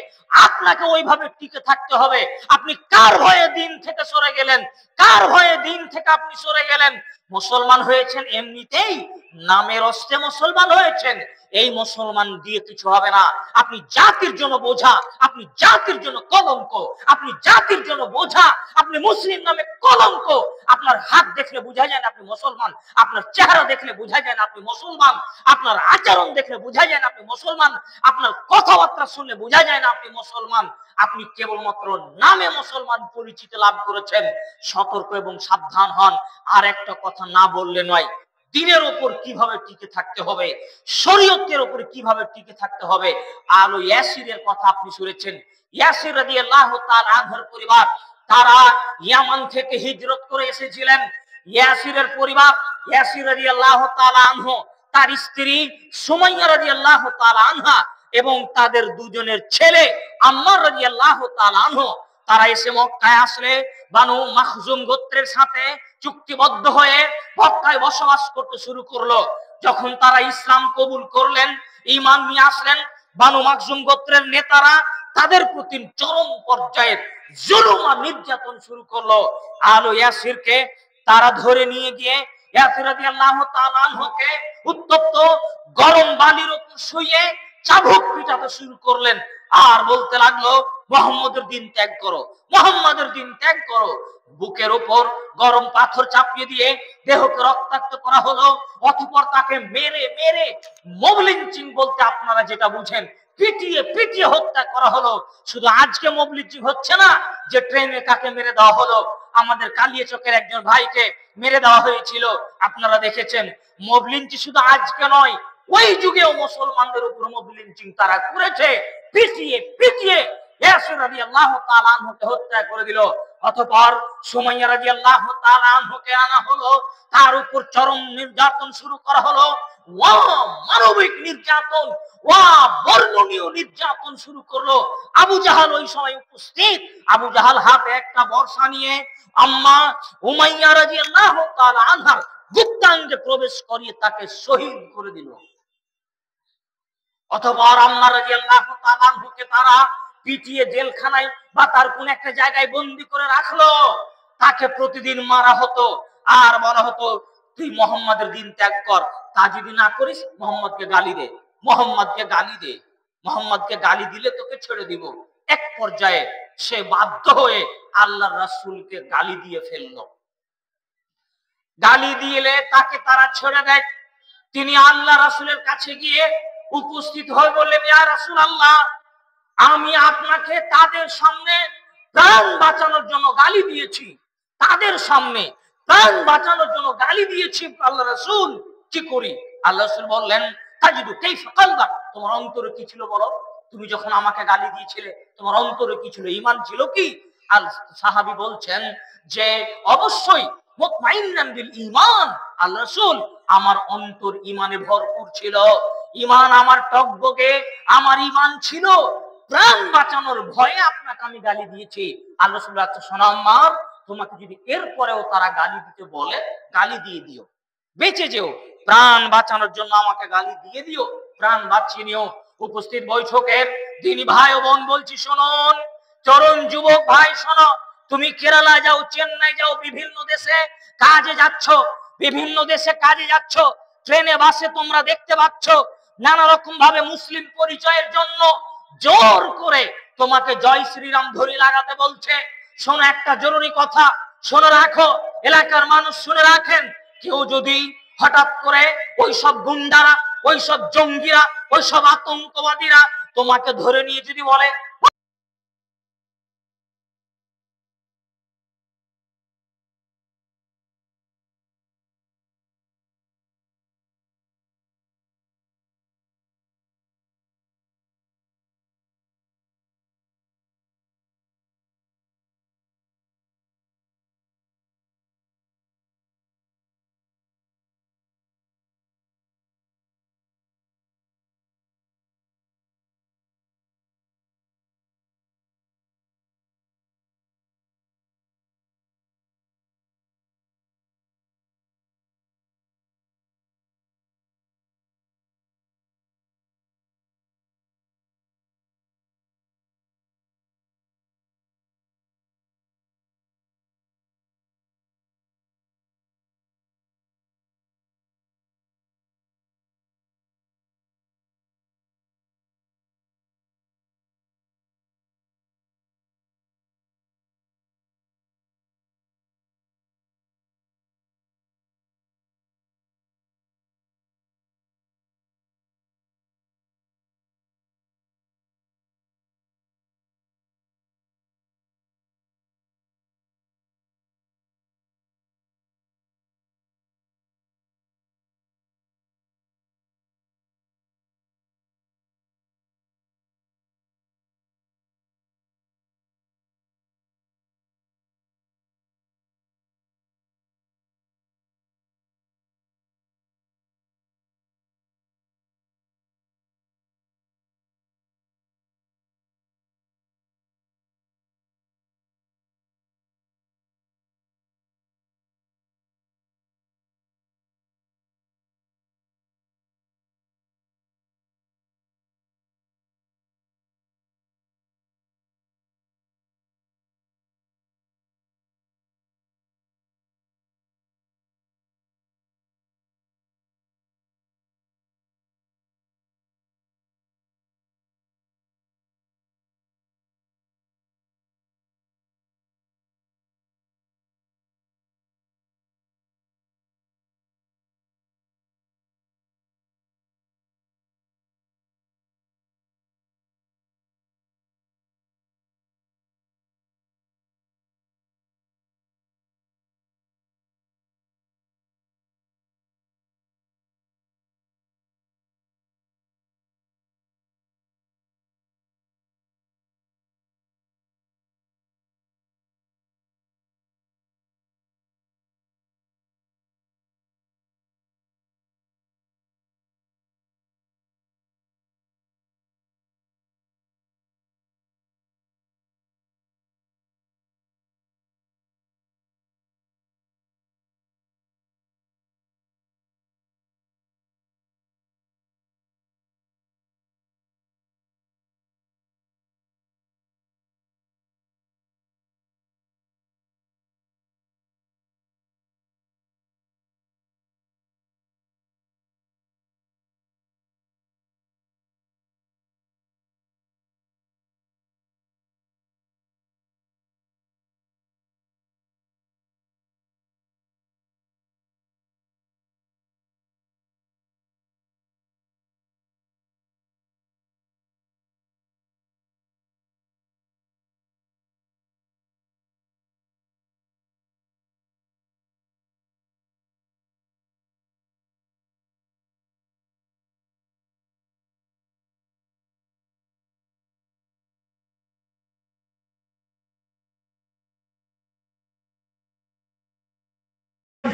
আপনাকে ওইভাবে টিকে থাকতে হবে। আপনি কার ভয়ে দ্বীন থেকে সরে গেলেন? কার ভয়ে দ্বীন থেকে আপনি সরে গেলেন? মুসলমান হয়েছেন এমনিতেই, নামের অস্তে মুসলমান হয়েছেন, এই মুসলমান দিয়ে কিছু হবে না। আপনি জাতির জন্য বোঝা, আপনি জাতির জন্য কলঙ্ক, আপনি জাতির জন্য বোঝা, আপনি মুসলিম নামে কলঙ্ক। আপনার হাত দেখলে বোঝা যায় না আপনি মুসলমান, আপনার চেহারা দেখলে বোঝা যায় না আপনি মুসলমান, আপনার আচরণ দেখলে বোঝা যায় না আপনি মুসলমান, আপনার কথাবার্তা শুনলে বোঝা যায় না আপনি মুসলমান। আপনি কেবলমাত্র নামে মুসলমান পরিচিতি লাভ করেছেন। সতর্ক এবং সাবধান হন। আর একটা কথা না বললে নয়, দ্বীনের উপর কিভাবে টিকে থাকতে হবে, শরীয়তের উপর কিভাবে টিকে থাকতে হবে। আর ওই ইয়াসিরের কথা আপনি শুনেছেন। ইয়াসির রাদিয়াল্লাহু তাআলা আনহুর পরিবার, তারা ইয়ামান থেকে হিজরত করে এসেছিলেন। ইয়াসিরের পরিবার, ইয়াসির রাদিয়াল্লাহু তাআলা আনহু, তার স্ত্রী সুমাইয়া রাদিয়াল্লাহু তাআলা আনহা এবং তাদের দুজনের ছেলে আম্মার রাদিয়াল্লাহু তাআলা আনহু, তারা এসে মক্কায় আসলে বানু মাখজুম গোত্রের সাথে চুক্তিবদ্ধ হয়ে মক্কায় বসবাস করতে শুরু করলো। যখন তারা ইসলাম কবুল করলেন, ঈমান নিয়ে আসলেন, বানু মাখজুম গোত্রের নেতারা তাদের প্রতি চরম পর্যায়ের জুলুম আর নির্যাতন শুরু করলো। আলো ইয়াসিরকে তারা ধরে নিয়ে গিয়ে ইয়াসির রাদিয়াল্লাহু তাআলা আনহুকে উত্তপ্ত গরম বালির উপর শুইয়ে চাবুক পিটাতে শুরু করলেন আর বলতে লাগলো, মুহাম্মাদের দিন ত্যাগ করো, মুহাম্মাদের দিন ত্যাগ করো। বুকের উপর গরম পাথর চাপিয়ে দিয়ে দেহকে রক্তাক্ত করা হলো। অতঃপর তাকে মেরে মেরে মব লিঞ্চিং বলতে আপনারা যেটা বুঝেন, পিটিয়ে পিটিয়ে হত্যা করা হলো। শুধু আজকে মব লিঞ্চিং হচ্ছে না যে ট্রেনে কাকে মেরে দেওয়া হলো, আমাদের কালিয়াচকের একজন ভাইকে মেরে দেওয়া হয়েছিল, আপনারা দেখেছেন। মব লিঞ্চিং শুধু আজকে নয়, ওই যুগেও মুসলমানদের উপর মব লিঞ্চিং তারা করেছে, পিটিয়ে পিটিয়ে ইয়াসির রাদিয়াল্লাহু তাআলা আনহুকে হত্যা করে দিল। অতঃপর সুমাইয়া রাদিয়াল্লাহু তাআলা আনহুকে আনা হলো, তার উপর চরম নির্যাতন শুরু করা হলো। ওয়া মানবিক নির্যাতন, ওয়া বর্ণনীয় নির্যাতন শুরু করলো। আবু জাহাল ওই সময় উপস্থিত। আবু জাহাল হাতে একটা বর্শা নিয়ে আম্মা উমাইয়া রাদিয়াল্লাহু তাআলা আনহার গুপ্তাঙ্গে প্রবেশ করিয়ে তাকে শহীদ করে দিল। অতঃপর আম্মা রাদিয়াল্লাহু তাআলা আনহুকে তারা পিটিয়ে জেলখানায় বা তার কোন একটা জায়গায় বন্দী করে রাখলো। তাকে প্রতিদিন মারা হতো আর বলা হতো, তুই মুহাম্মাদের দিন ত্যাগ কর, তা যদি না করিস মুহাম্মদকে গালি দে, মুহাম্মদকে গালি দে, মুহাম্মদকে গালি দিলে তোকে ছেড়ে দিব। এক পর্যায়ে সে বাধ্য হয়ে আল্লাহর রাসূলকে গালি দিয়ে ফেললো। গালি দিলে তাকে তারা ছেড়ে দেয়। তিনি আল্লাহ রাসূলের কাছে গিয়ে উপস্থিত হয়ে বললেন, ইয়া রাসূলুল্লাহ, আমি আপনাকে তাদের সামনে প্রাণ বাঁচানোর জন্য গালি দিয়েছি, তাদের সামনে প্রাণ বাঁচানোর জন্য গালি দিয়েছি আল্লাহ রাসূল, কি করি? আল্লাহ রাসূল বললেন, তাজিদু কাইফা কলবা, তোমার অন্তরে কি ছিল বলো? তুমি যখন আমাকে গালি দিয়েছিলে তোমার অন্তরে কি ছিল? ঈমান ছিল কি? আল সাহাবী বলছেন যে অবশ্যই মুতমাইন্নান বিল ঈমান, আল্লাহ রাসূল আমার অন্তর ঈমানে ভরপুর ছিল, ঈমান আমার টকবগে, আমার ঈমান ছিল। প্রাণ বাঁচানোর ভয়ে আপনাকে আমি গালি দিয়েছি। আল্লাহ রাসূল আচ্ছা শোনো আম্মার, তোমাকে যদি এরপরেও তারা গালি দিতে বলে গালি দিয়ে দিও, বেঁচে যেও, প্রাণ বাঁচানোর জন্য আমাকে গালি দিয়ে দিও, প্রাণ বাঁচিয়ে নিও। উপস্থিত বৈঠকের দিনী ভাই ও বোন বলছি শুনুন, তরুণ যুবক ভাই শোনো, তুমি কেরালা যাও, চেন্নাই যাও, বিভিন্ন দেশে কাজে যাচ্ছ, বিভিন্ন দেশে কাজে যাচ্ছ, ট্রেনে বাসে তোমরা দেখতে পাচ্ছ নানা রকম ভাবে মুসলিম পরিচয়ের জন্য জোর করে তোমাকে জয় শ্রীরাম ধ্বনি লাগাতে বলছে। শোনো একটা জরুরি কথা, শুনে রাখো, এলাকার মানুষ শুনে রাখেন, কেউ যদি হঠাৎ করে ওই সব গুন্ডারা, ওই সব জঙ্গিরা, ওই সব আতঙ্কবাদীরা তোমাকে ধরে নিয়ে যদি বলে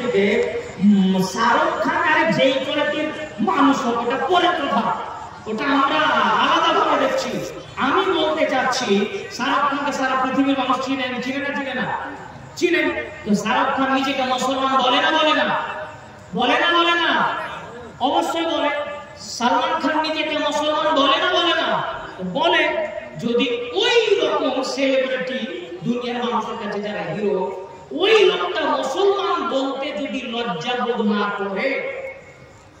ছবিতে শাহরুখ খান আর যেই কোয়ালিটির মানুষ হবে ওটা পরের কথা, ওটা আমরা আলাদা ভাবে দেখছি। আমি বলতে চাচ্ছি শাহরুখ খানকে সারা পৃথিবীর মানুষ চিনেন, চিনে না চিনে না চিনেন? তো শাহরুখ খান নিজেকে মুসলমান বলে না বলে না? বলে না বলে না? অবশ্যই বলে। সালমান খান নিজেকে মুসলমান বলে না বলে না? বলে। যদি ওই রকম সেলিব্রিটি দুনিয়ার মানুষের কাছে যারা হিরো, ওই লোকটা মুসলমান বলতে যদি লজ্জা বোধ না করে,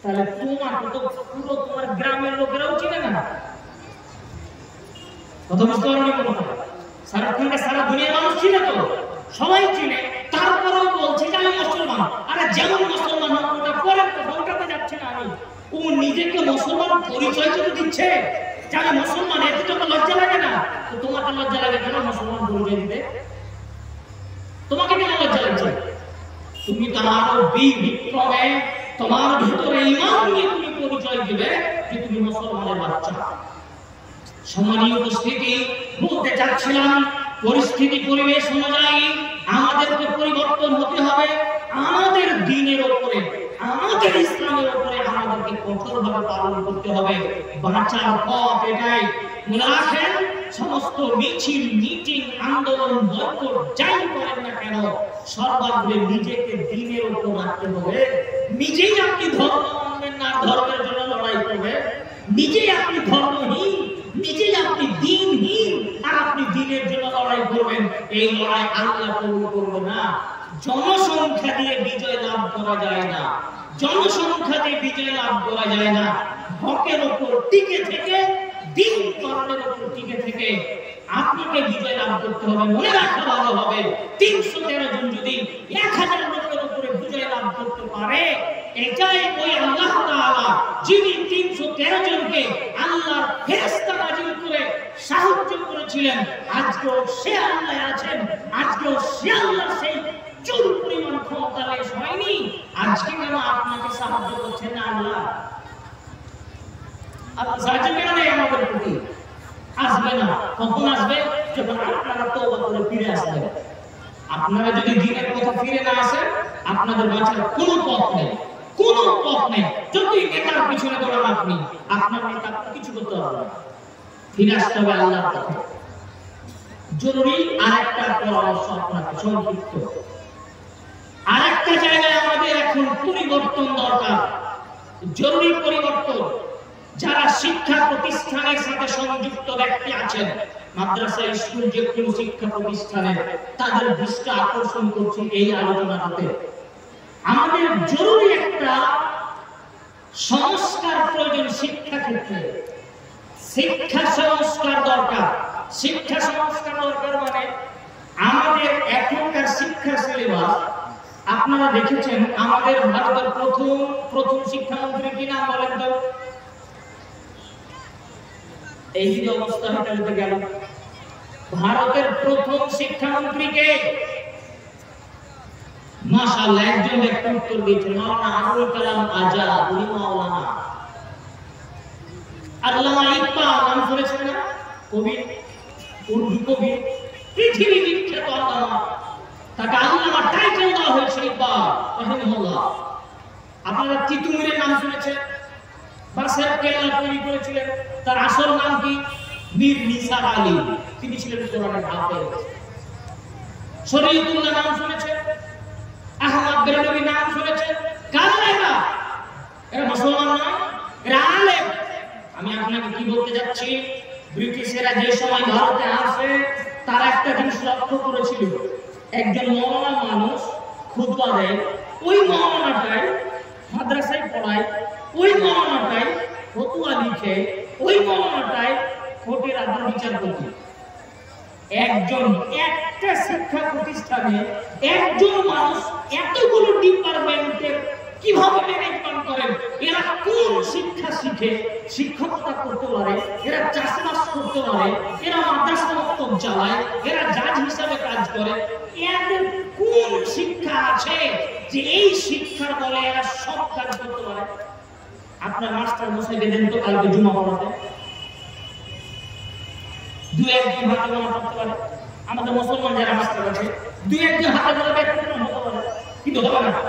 তাহলে তোমার তো পুরো তোমার গ্রামের লোকেরাও চিনে না। কথা বুঝতে পারো? শাহরুখ খানকে সারা দুনিয়ার মানুষ চিনে, তো সবাই চিনে, তারপরেও বলছে যে আমি মুসলমান। আরে যেমন মুসলমান ওটা পরের কথা, ওটাতে যাচ্ছে না আমি। ও নিজেকে মুসলমান পরিচয় তো দিচ্ছে যে আমি মুসলমান, এতে তো লজ্জা লাগে না? তো তোমাকে লজ্জা লাগে কেন মুসলমান পরিচয় দিতে? তোমাকে কেন লজ্জা লাগছে? তুমি তো আরো বিক্রমে তোমার ভিতরে ঈমান নিয়ে তুমি পরিচয় দিবে যে তুমি মুসলমানের বাচ্চা। সম্মানীয় উপস্থিতি, বলতে চাচ্ছিলাম পরিস্থিতি পরিবেশ অনুযায়ী আমাদেরকে পরিবর্তন হতে হবে। আমাদের দ্বীনের উপরে, আমাদের ইসলামের উপরে আমাদেরকে কঠোরভাবে পালন করতে হবে। বাঁচার পথ এটাই। মনে রাখেন, সমস্ত মিছিল, মিটিং, আন্দোলন, বয়কট যাই করেন না কেন, সর্বাগ্রে নিজেকে দ্বীনের উপর রাখতে হবে। নিজেই আপনি ধর্ম মানবেন না, ধর্মের জন্য লড়াই করবেন। নিজেই আপনি ধর্মহীন, নিজেই আপনি দ্বীনহীন, আর আপনি দ্বীনের জন্য লড়াই করবেন। এই লড়াই আল্লাহ কবুল করবে না। জনসংখ্যা দিয়ে বিজয় লাভ করা যায় না, জনসংখ্যা দিয়ে বিজয় লাভ করা যায় না। হকের উপর টিকে থেকে, দ্বীন কর্মের উপর টিকে থেকে আপনাকে বিজয় লাভ করতে হবে। মনে রাখা ভালো হবে, 313 জন যদি 1000 লোকের উপরে বিজয় লাভ করতে পারে, এটাই ওই আল্লাহ তাআলা যিনি 313 জনকে আল্লাহর ফেরেশতা নাজিল করে সাহায্য করেছিলেন, আজকেও সে আল্লাহ আছেন। আজকেও সে আল্লাহ সেই চুল পরিমাণ ক্ষমতা লেশ হয়নি। আজকে কেন আপনাকে সাহায্য করছেন না আল্লাহ? আপনার সাহায্য কেন নেই আমাদের প্রতি? আসবে না। কখন আসবে? যখন আপনারা তওবা করে ফিরে আসবেন। আপনারা যদি দ্বীনের কথা ফিরে না আসেন, আপনাদের বাঁচার কোনো পথ নেই, কোনো পথ নেই। যতই নেতার পিছনে দৌড়ান আপনি, আপনার নেতা কিছু করতে পারবে না। ফিরে আসতে হবে আল্লাহর পথে। জরুরি আরেকটা পরামর্শ আপনাকে সংক্ষিপ্ত। আরেকটা জায়গায় আমাদের এখন পরিবর্তন দরকার, জরুরি পরিবর্তন। যারা শিক্ষা প্রতিষ্ঠানের সাথে সংযুক্ত ব্যক্তি আছেন, মাদ্রাসা, স্কুল, যে কোনো শিক্ষা প্রতিষ্ঠানে, তাদের দৃষ্টি আকর্ষণ করছি এই আলোচনাতে। আমাদের জরুরি একটা সংস্কার প্রয়োজন শিক্ষা ক্ষেত্রে। শিক্ষা সংস্কার দরকার। শিক্ষা সংস্কার দরকার মানে আমাদের এখনকার শিক্ষা সিলেবাস, আপনারা দেখেছেন আমাদের ভারতের প্রথম শিক্ষামন্ত্রী কি নাম বলেন তো? এই যে অবস্থা হতে গেল, ভারতের প্রথম শিক্ষামন্ত্রীকে মাশাআল্লাহ একজন ব্যক্তি উত্তর দিয়েছেন, মাওলানা আবুল কালাম আজাদ। উনি মাওলানা। আল্লামা ইকবাল নাম শুনেছেন না? কবি, উর্দু কবি, পৃথিবী বিখ্যাত আল্লামা। তাকে আল্লামা টাইটেল দেওয়া হয়েছে ইকবাল রাহিমাহুল্লাহ। আপনারা তিতুমিরের নাম শুনেছেন? বাসের কেল্লা তৈরি করেছিলেন। তার আসল নাম কি? মীর নিসার আলী। তিনি ছিলেন কোরআনের হাফেজ। শরীয়তুল্লাহ নাম শুনেছেন? আহমদ বেরলভী নাম শুনেছেন? কারা এরা? এরা মুসলমান নয়, এরা আলেম। আমি আপনাকে কি বলতে যাচ্ছি, ব্রিটিশেরা যে সময় ভারতে আসে, তারা একটা জিনিস লক্ষ্য করেছিল, একজন মওলানা মানুষ খুতবা দেয়, ওই মওলানাটাই মাদ্রাসায় পড়ায়, ওই মওলানাটাই ফতোয়া লিখে, ওই মওলানাটাই কোর্টের আদালত বিচার করছে। একটা শিক্ষা প্রতিষ্ঠানে একজন মানুষ এতগুলো ডিপার্টমেন্টের কিভাবে ম্যানেজমেন্ট করেন? এরা কোন শিক্ষা শিখে শিক্ষকতা করতে পারে, এরা চাষবাস করতে পারে, এরা মাদ্রাসা মক্তব চালায়, এরা জাজ হিসাবে কাজ করে, এদের কোন শিক্ষা আছে যে এই শিক্ষার বলে এরা সব কাজ করতে পারে? আপনার মাস্টার মশাইকে দেন তো কালকে জুমা পড়াতে, দুই একজন হাতে গোনা করতে পারে। আমাদের মুসলমান যারা মাস্টার আছে, দুই একজন হাতে গোনা ব্যক্তি হতে পারে, কিন্তু হবে না।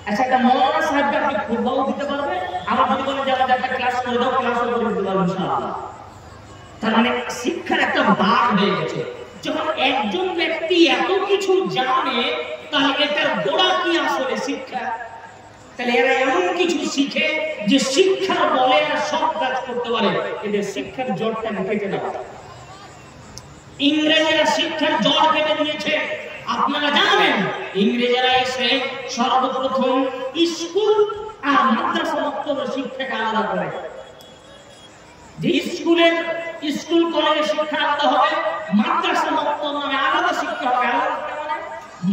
আচ্ছা, একটা মৌলানা সাহেবকে আপনি খুতবাও দিতে পারবেন, আবার যদি বলেন যে আমাদের একটা ক্লাস করে দাও, ক্লাসও করে দিতে পারবেন ইনশাআল্লাহ। তার মানে শিক্ষার একটা ভাগ হয়ে গেছে। যখন একজন ব্যক্তি এত কিছু জানে, তাহলে এটার গোড়া কি আসলে শিক্ষা। তাহলে এরা এমন কিছু শিখে যে শিক্ষার বলে এরা সব কাজ করতে পারে। এদের শিক্ষার জড়টা কেটে দেওয়া। ইংরেজেরা শিক্ষার জড় কেটে দিয়েছে। আপনারা জানেন ইংরেজেরা এসে সর্বপ্রথম স্কুল আর মাদ্রাসা মক্তব্য শিক্ষাকে আলাদা করে। যে স্কুল কলেজে শিক্ষা আলাদা হবে, মাদ্রাসা মক্তব্য নামে আলাদা শিক্ষা হবে।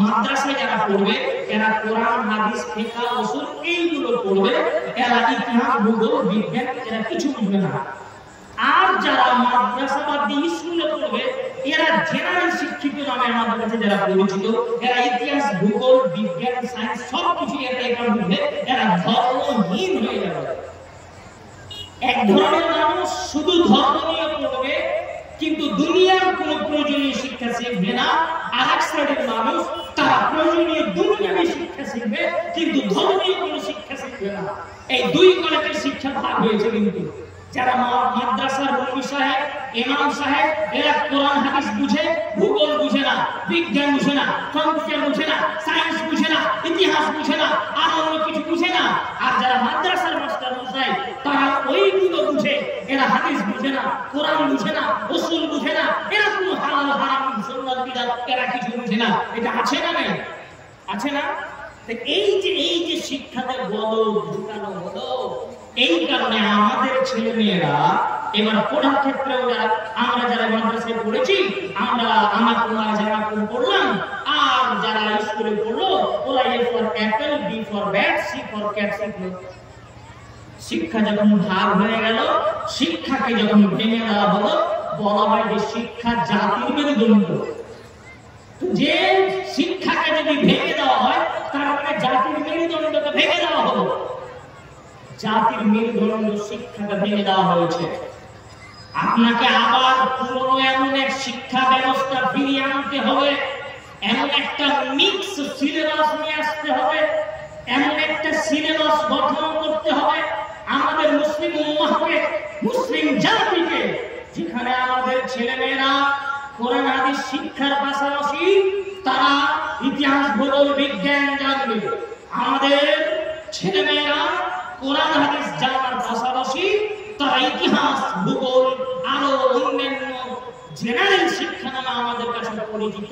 মাদ্রাসায় যারা পড়বে এরা কোরআন, হাদিস, ফিকহ, উসুল এইগুলো পড়বে। এরা ইতিহাস, ভূগোল, বিজ্ঞান এরা কিছু বুঝবে না। আর যারা মাদ্রাসা বাদ দিয়ে স্কুলে পড়বে এরা জেনারেল শিক্ষিত নামে আমাদের কাছে যারা পরিচিত, এরা ইতিহাস, ভূগোল, বিজ্ঞান, সায়েন্স সবকিছু এটা বুঝবে। এরা ধর্মহীন হয়ে যাবে। এক ধরনের মানুষ শুধু ধর্ম নিয়ে পড়বে কিন্তু দুনিয়ার কোনো প্রয়োজনীয় শিক্ষা শিখবে না। আর এক শ্রেণীর মানুষ তারা প্রয়োজনীয় দুনিয়াবী শিক্ষা শিখবে কিন্তু ধর্মীয় কোনো শিক্ষা শিখবে না। এই দুই কলেজের শিক্ষা ভাগ হয়েছে। কিন্তু যারা মাদ্রাসার মুফতি সাহেব, ইমাম সাহেব, এরা কোরআন হাদিস বুঝে, ভূগোল বুঝে না, বিজ্ঞান বুঝে না, কম্পিউটার বুঝে না, সায়েন্স বুঝে না, ইতিহাস বুঝে না, আর অন্য কিছু বুঝে না। আর যারা মাদ্রাসার মাস্টার মশাই তারা ওইগুলো বুঝে। এরা হাদিস বুঝে না, কোরআন বুঝে না, উসুল বুঝে না, এরা কোনো হালাল হারাম সুন্নাত বিদআত এরা কিছু বুঝে না। এটা আছে না নাই? আছে না? এই যে শিক্ষাতে বদল ঢুকানো হলো, এই কারণে আমাদের ছেলে মেয়েরা এবার পড়ার ক্ষেত্রে আমরা যারা মাদ্রাসায় পড়েছি, আমার তোমার যারা পড়লাম, আর যারা স্কুলে পড়লো ওরা A for apple, B for bat, C for cat শিখলো। শিক্ষা যখন ভাগ হয়ে গেল, শিক্ষাকে যখন ভেঙে দেওয়া হলো, বলা হয় যে শিক্ষা জাতির মেরুদণ্ড। যে শিক্ষাকে যদি ভেঙে দেওয়া হয় তার মানে জাতির মেরুদণ্ডকে ভেঙে দেওয়া হলো। জাতির মেরুদণ্ড শিক্ষাকে ভেঙে দেওয়া হয়েছে। আপনাকে আবার পুরনো এমন এক শিক্ষা ব্যবস্থা ফিরিয়ে আনতে হবে, এমন একটা মিক্স সিলেবাস নিয়ে আসতে হবে, এমন একটা সিলেবাস গঠন করতে হবে আমাদের মুসলিম উম্মাহকে, মুসলিম জাতিকে, যেখানে আমাদের ছেলেমেয়েরা কোরআন হাদিস শিক্ষার পাশাপাশি তারা ইতিহাস, ভূগোল, বিজ্ঞান জানবে। আমাদের ছেলেমেয়েরা কোরআন হাদিস জানার পাশাপাশি তারা ইতিহাস, ভূগোল আরো অন্যান্য জেনারেল শিক্ষা নামে আমাদের কাছে পরিচিত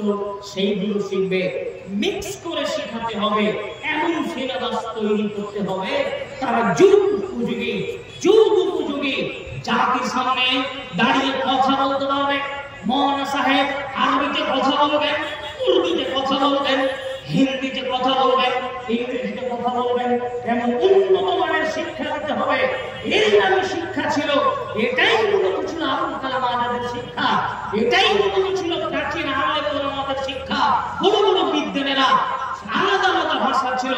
সেইগুলো শিখবে। মিক্স করে শেখাতে হবে, এমন সিলেবাস তৈরি করতে হবে তারা যুগ উপযোগী জাতির সামনে দাঁড়িয়ে কথা বলতে পারবে। মৌলানা সাহেব আরবিতে কথা বলবেন, উর্দুতে কথা বলবেন, হিন্দিতে কথা বলবেন, ইংরেজিতে কথা বলবেন। এমন উন্নত মানের শিক্ষা দিতে হবে। এই নামে শিক্ষা ছিল, এটাই মূলত ছিল আবুল কালাম আজাদের শিক্ষা, এটাই মূলত ছিল প্রাচীন আলেম ওলামাদের শিক্ষা। বড় বড় বিদ্যানেরা আলাদা আলাদা ভাষা ছিল।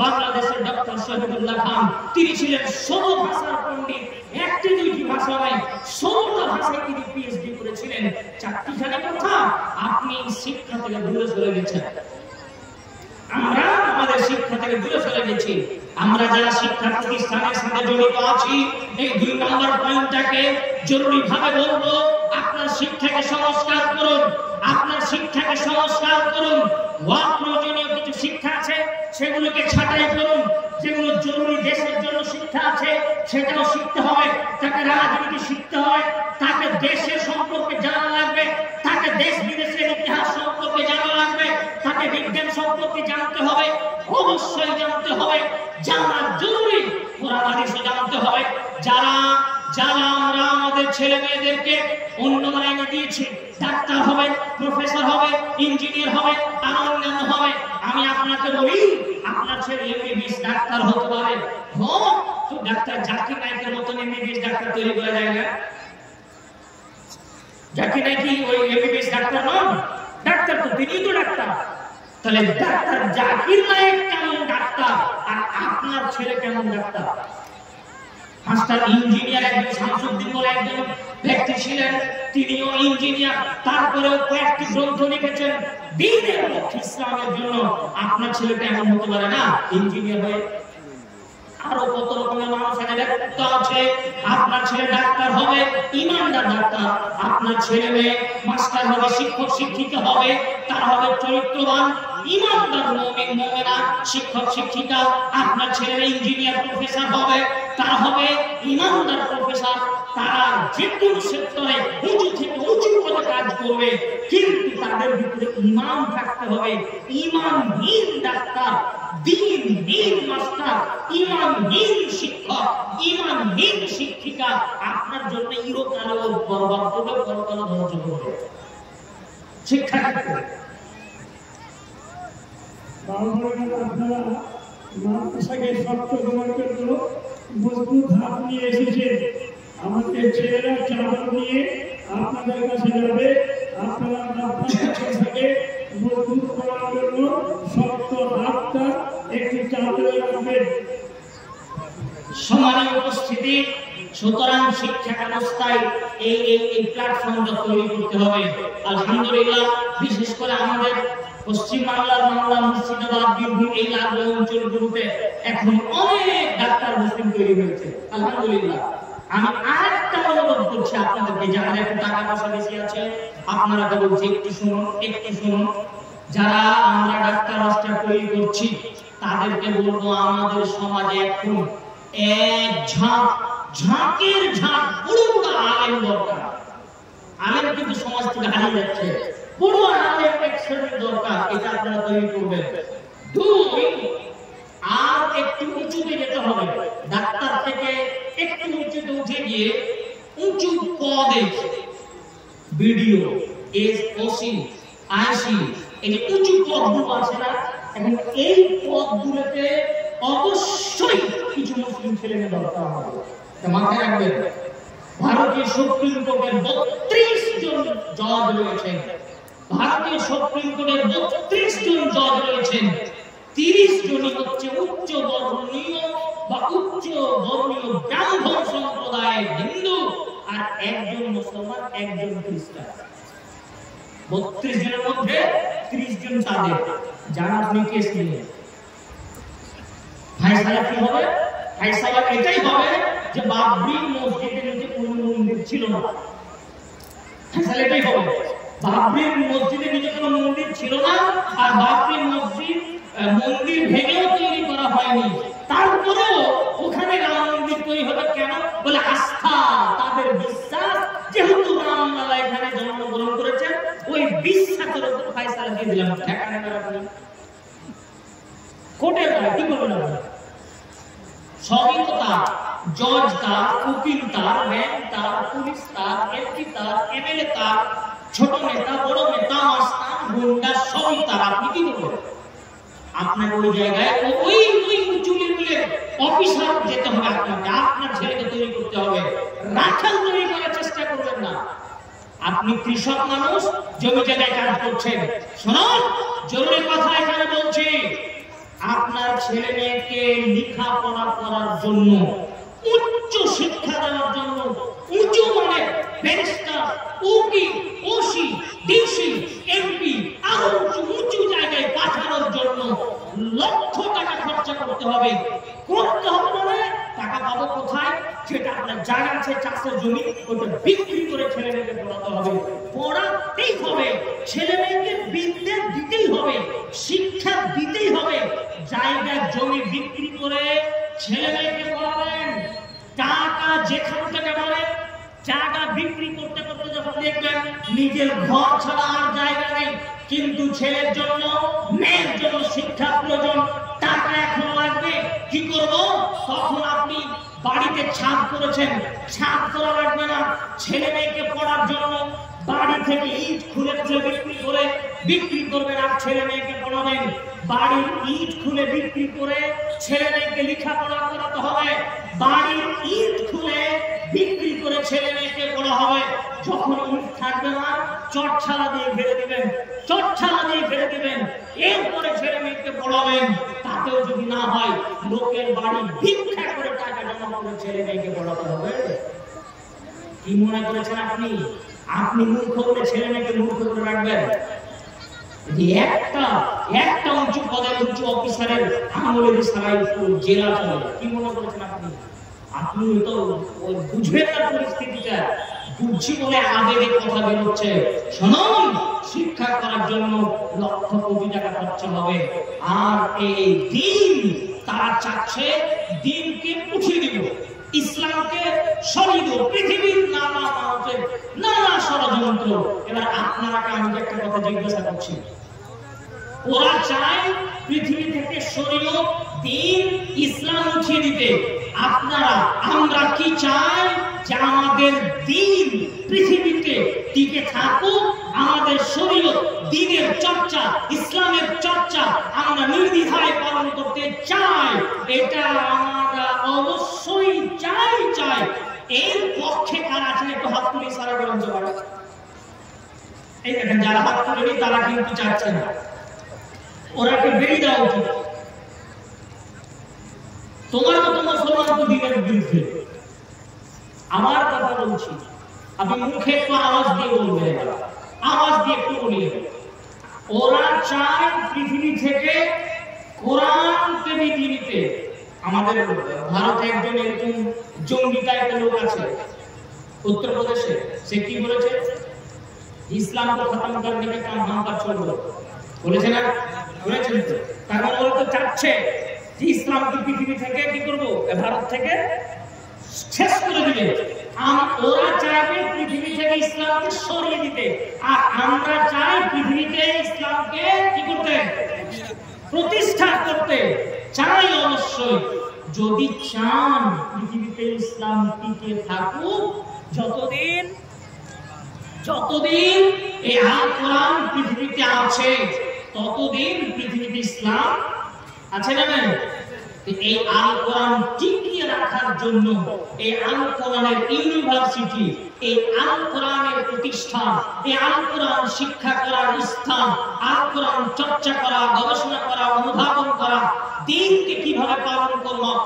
বাংলাদেশের ডক্টর শহীদুল্লাহ খান তিনি ছিলেন 16 ভাষার পণ্ডিত। একটি দুইটি ভাষা নয়, 16টা ভাষায় তিনি পিএইচডি করেছিলেন। চারটিখানি কথা আপনি শিক্ষা থেকে দূরে চলে গেছেন। আমরা আমাদের শিক্ষা থেকে দূরে চলে গেছি। আমরা যারা শিক্ষা প্রতিষ্ঠানের সাথে জড়িত আছি, এই 2 নম্বর পয়েন্টটাকে জরুরি ভাবে বলবো, আপনার শিক্ষাকে সংস্কার করুন, আপনার শিক্ষাকে সংস্কার করুন। প্রয়োজনীয় কিছু শিক্ষা আছে সেগুলোকে ছাঁটাই করুন। যেগুলো জরুরি দেশের জন্য শিক্ষা আছে সেটাও শিখতে হবে। তাকে রাজনীতি শিখতে হয়, তাকে দেশের সম্পর্কে জানা লাগবে, তাকে দেশ বিদেশের ইতিহাস সম্পর্কে জানা লাগবে, তাকে বিজ্ঞান সম্পর্কে জানতে হবে, অবশ্যই জানতে হবে। জানা জরুরি, কোরআন হাদিসও জানতে হবে। যারা আমরা আমাদের ছেলে মেয়েদেরকে অন্য লাইনে দিয়েছি, ডাক্তার হবে, প্রফেসর হবে, ইঞ্জিনিয়ার হবে, আর অন্যান্য হবে, আমি আপনাকে বলি আপনার ছেলে এমবিবিএস ডাক্তার হতে পারে। তো ডাক্তার জাকির নায়েকের মতন এমবিবিএস ডাক্তার তৈরি করা যায় না? জাকির নায়েক কি ওই এমবিবিএস ডাক্তার নন? ডাক্তার তো তিনি তো ডাক্তার। তাহলে ডাক্তার জাকির নায়েক কেমন ডাক্তার আর আপনার ছেলে কেমন ডাক্তার? মাস্টার ইঞ্জিনিয়ার একজন শামসুদ্দিন বলে একজন ব্যক্তি ছিলেন, তিনিও ইঞ্জিনিয়ার, তারপরেও কয়েকটি গ্রন্থ লিখেছেন দ্বীনের পক্ষে, ইসলামের জন্য। আপনার ছেলেটা এমন হতে পারে না ইঞ্জিনিয়ার হয়ে? আরো কত রকমের মানুষ আছে। আপনার ছেলে ডাক্তার হবে, ইমানদার ডাক্তার। আপনার ছেলে মেয়ে মাস্টার হবে, শিক্ষক শিক্ষিকা হবে, তারা হবে চরিত্রবান ইমানদার মুমিন মুমিনা শিক্ষক শিক্ষিকা। আপনার ছেলে ইঞ্জিনিয়ার প্রফেসর হবে, তারা হবে ইমানদার প্রফেসর। তারা যে কোনো সেক্টরে উঁচু থেকে উঁচু পদে কাজ করবে, কিন্তু তাদের ভিতরে ঈমান থাকতে হবে। ঈমানহীন ডাক্তার, দ্বীনহীন মাস্টার, ঈমানহীন শিক্ষক, ঈমানহীন শিক্ষিকা আপনার জন্য ইহকালেও বরবাদ করবে, পরকালেও ধ্বংস করবে। শিক্ষা ক্ষেত্রে আপনারা মাদ্রাসাকে শক্ত করার জন্য মজবুত হাত নিয়ে এসেছেন। আমাদের ছেলেরা চাদর নিয়ে আপনাদের কাছে যাবে। আপনারা মাদ্রাসাকে মজবুত করার জন্য শক্ত হাতটা একটি চাদরে রাখবেন। সম্মানীয় উপস্থিতি, সুতরাং শিক্ষা ব্যবস্থায় এই প্ল্যাটফর্মটা তৈরি করতে হবে। আলহামদুলিল্লাহ, বিশেষ করে আমাদের পশ্চিম বাংলার বাংলা মুর্শিদাবাদ বীরভূম এই লাগোয়া অঞ্চলগুলোতে এখন অনেক ডাক্তার মুসলিম তৈরি হয়েছে। আলহামদুলিল্লাহ। আমি আরেকটা অনুরোধ করছি আপনাদেরকে, যারা একটু টাকা পয়সা বেশি আছে, আপনারা তো বলছি একটু শুনুন, একটু শুনুন। যারা আমরা ডাক্তার মাস্টার তৈরি করছি, তাদেরকে বলবো আমাদের সমাজে এখন এক ঝাঁকের ঝাঁক বড় বড় আলেম দরকার। আলেম কিন্তু সমাজ থেকে হারিয়ে যাচ্ছে, বড় আলেম একসাথে দরকার। এটা আপনারা তৈরি করবেন। দুই, আর একটু উঁচুতে যেতে হবে। ডাক্তার থেকে একটু উঁচুতে উঠে গিয়ে উঁচু পদে বিডিও, এসওসি, আইসি, এই যে উঁচু পদগুলো আছে না, এখন এই পদগুলোতে অবশ্যই কিছু মুসলিম ছেলেমেয়ে দরকার হবে। মাথায় রাখবেন, ভারতীয় সুপ্রিম কোর্টের 32 জন জজ রয়েছেন। ভারতীয় সুপ্রিম কোর্টের 32 জন জজ রয়েছেন। 30 জনই হচ্ছে উচ্চ বর্ণীয় বা উচ্চ বর্ণীয় ব্রাহ্মণ সম্প্রদায়ের হিন্দু, আর একজন মুসলমান, একজন খ্রিস্টান। 32 জনের মধ্যে 30 জন তাদের যারা আপনি কেস নিলেন। ফায়সালা কি হবে? ফায়সালা এটাই হবে যে বাবরি মসজিদের নিচে কোনো মন্দির ছিল না। ফায়সালা এটাই হবে, বাবরি মসজিদের নিচে কোনো মন্দির ছিল না, আর বাবরি মন্দির ভেঙেও তৈরি করা হয়নি। তারপরেও ওখানে রাম মন্দির তৈরি হবে কেন? বলে আস্থা, তাদের বিশ্বাস। যেহেতু রামলালা এখানে জন্মগ্রহণ করেছেন, ওই বিশ্বাসের উপর ফায়সালা দিয়ে দিলাম। কোর্টে কি করবেন আপনারা? সবই তো তার, জজ তার, উকিল তার, ব্যাংক তার, পুলিশ তার, এমপি তার, এমএলএ তার, ছোট নেতা, বড় নেতা, মাস্টার, গুন্ডা, সবই তার। আপনি কি করবেন? আপনাকে ওই জায়গায় ওই উঁচু লেভেলের অফিসার যেতে হবে। আপনাকে আপনার ছেলেকে তৈরি করতে হবে। রাখাল তৈরি করার চেষ্টা করবেন না। আপনি কৃষক মানুষ, জমি জায়গায় কাজ করছেন, শুনুন জরুরি কথা এখানে বলছি। আপনার ছেলে মেয়েকে লেখাপড়া করার জন্য, উচ্চ শিক্ষা দেওয়ার জন্য, উঁচু মানের ব্যারিস্টার, উকিল, ওসি, ডিসি, এমপি আরো উঁচু জায়গায় পাঠানোর জন্য লক্ষ টাকা খরচা করতে হবে। করতে হবে মানে টাকা পাবো কোথায়? যেটা আপনার জায়গা আছে, চাষের জমি, ওটা বিক্রি করে ছেলে মেয়েকে পড়াতে হবে। পড়াতেই হবে, ছেলে মেয়েকে বিদ্যা দিতেই হবে, শিক্ষা দিতেই হবে। জায়গা জমি বিক্রি করে ছেলে মেয়েকে পড়াবেন। টাকা যেখান থেকে পাবেন, জায়গা বিক্রি করতে করতে যখন দেখবেন নিজের ঘর ছাড়া আর জায়গা নেই, কিন্তু ছেলের জন্য, মেয়ের জন্য শিক্ষা প্রয়োজন, টাকা এখন লাগবে, কি করব? তখন আপনি বাড়িতে ছাদ করেছেন, ছাদ করা লাগবে না। ছেলে মেয়েকে পড়ার জন্য বাড়ি থেকে ইট খুলে খুলে বিক্রি করবেন আর ছেলে মেয়েকে পড়াবেন। বাড়ির ইট খুলে বিক্রি করে ছেলে মেয়েকে লেখাপড়া করাতে হবে। বাড়ির ইট খুলে বিক্রি করে ছেলে মেয়েকে পড়া হবে। যখন ইট থাকবে না, চটছালা দিয়ে ফেলে দিবেন, চটছালা দিয়ে ফেলে দিবেন, এরপরে ছেলে মেয়েকে পড়াবেন। তাতেও যদি না হয়, লোকের বাড়ি ভিক্ষা করে টাকা জমা করে ছেলে মেয়েকে পড়াতে হবে। কি মনে করেছেন আপনি? আপনি মূর্খ বলে ছেলে মেয়েকে মূর্খ করে রাখবেন? যে একটা উঁচু পদের উঁচু অফিসারের আমলে সারাই জেলা চলে, কি মনে করেছেন আপনি? আপনি তো বুঝবেন না পরিস্থিতিটা, বুঝছি বলে আবেগে কথা বেরোচ্ছে। শুনুন, শিক্ষা করার জন্য লক্ষ কোটি টাকা খরচ হবে, আর এই দিন তারা চাচ্ছে দিনকে উঠিয়ে দিব, ইসলামকে সরিয়ে দেব, পৃথিবীর নানা মানুষের নানা ষড়যন্ত্র। এবার আপনারা আমি একটা কথা জিজ্ঞাসা করছি, ওরা চায় পৃথিবী থেকে সরিয়ে দিন ইসলাম উঠিয়ে দিতে, আমরা কি চাই যে আমাদের দিন পৃথিবীতে টিকে থাকুক, আমাদের শরীয়ত দ্বীনের চর্চা, ইসলামের চর্চা আমরা নির্দ্বিধায় পালন করতে চাই। এটা আমরা অবশ্যই চাই। এর পক্ষে কারা আছেন একটু হাত তুলে সারা করেন জবাব। এই দেখেন, যারা হাত তুলেনি তারা কিন্তু চাচ্ছে না, ওরাকে বেরিয়ে দেওয়া উচিত। তোমার মতো মুসলমান তো দিনের বিরুদ্ধে। আমার কথা বলছি, আপনি মুখে একটু আওয়াজ দিয়ে বলবেন, আওয়াজ দিয়ে একটু বলিয়ে। ওরা চায় পৃথিবী থেকে কোরআনকে বিদায় দিতে। আমাদের ভারতে একজন এরকম জঙ্গি টাইপের লোক আছে উত্তরপ্রদেশে, সে কি বলেছে? ইসলাম को खत्म करने का काम हम पर छोड़ दो, বলেছে না? বলেছেন তো। তারা বলতে চাচ্ছে যে ইসলামকে পৃথিবী থেকে কি করব, ভারত থেকে শেষ করে দিবে। ওরা চাইবে পৃথিবী থেকে ইসলামকে সরিয়ে দিতে, আর আমরা চাই পৃথিবীতে ইসলামকে কি করতে, প্রতিষ্ঠা করতে চাই। অবশ্যই যদি চান পৃথিবীতে ইসলাম টিকে থাকুক, যতদিন এই আল কোরআন পৃথিবীতে আছে ততদিন পৃথিবীতে ইসলাম আছে না? এই আল কোরআন টিকিয়ে রাখার জন্য এই আল কোরআনের ইউনিভার্সিটি, এই আল কোরআনের প্রতিষ্ঠান, এই আল কোরআন শিক্ষা করার স্থান, আল কোরআন চর্চা করা, গবেষণা করা, অনুধাবন করা, দিনকে কিভাবে পালন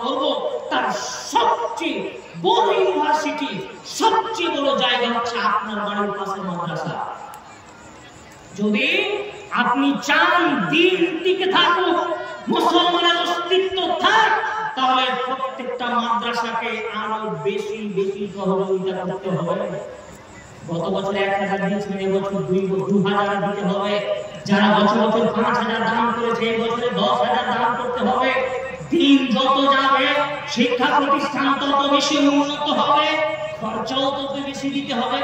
করব তার সবচেয়ে বড় ইউনিভার্সিটি, সবচেয়ে বড় জায়গা হচ্ছে আপনার বাড়ির পাশে মাদ্রাসা। যদি আপনি চান দিন টিকে থাকুক, মুসলমানের অস্তিত্ব থাক, তাহলে প্রত্যেকটা মাদ্রাসাকে আরো বেশি সহযোগিতা করতে হবে। গত বছর 1000 দিয়েছিলেন, এবছর 2000 দিতে হবে। যারা বছর 5000 দান করেছে, এবছরে 10000 দান করতে হবে। দিন যত যাবে শিক্ষা প্রতিষ্ঠান তত বেশি উন্নত হবে, খরচাও তত বেশি দিতে হবে।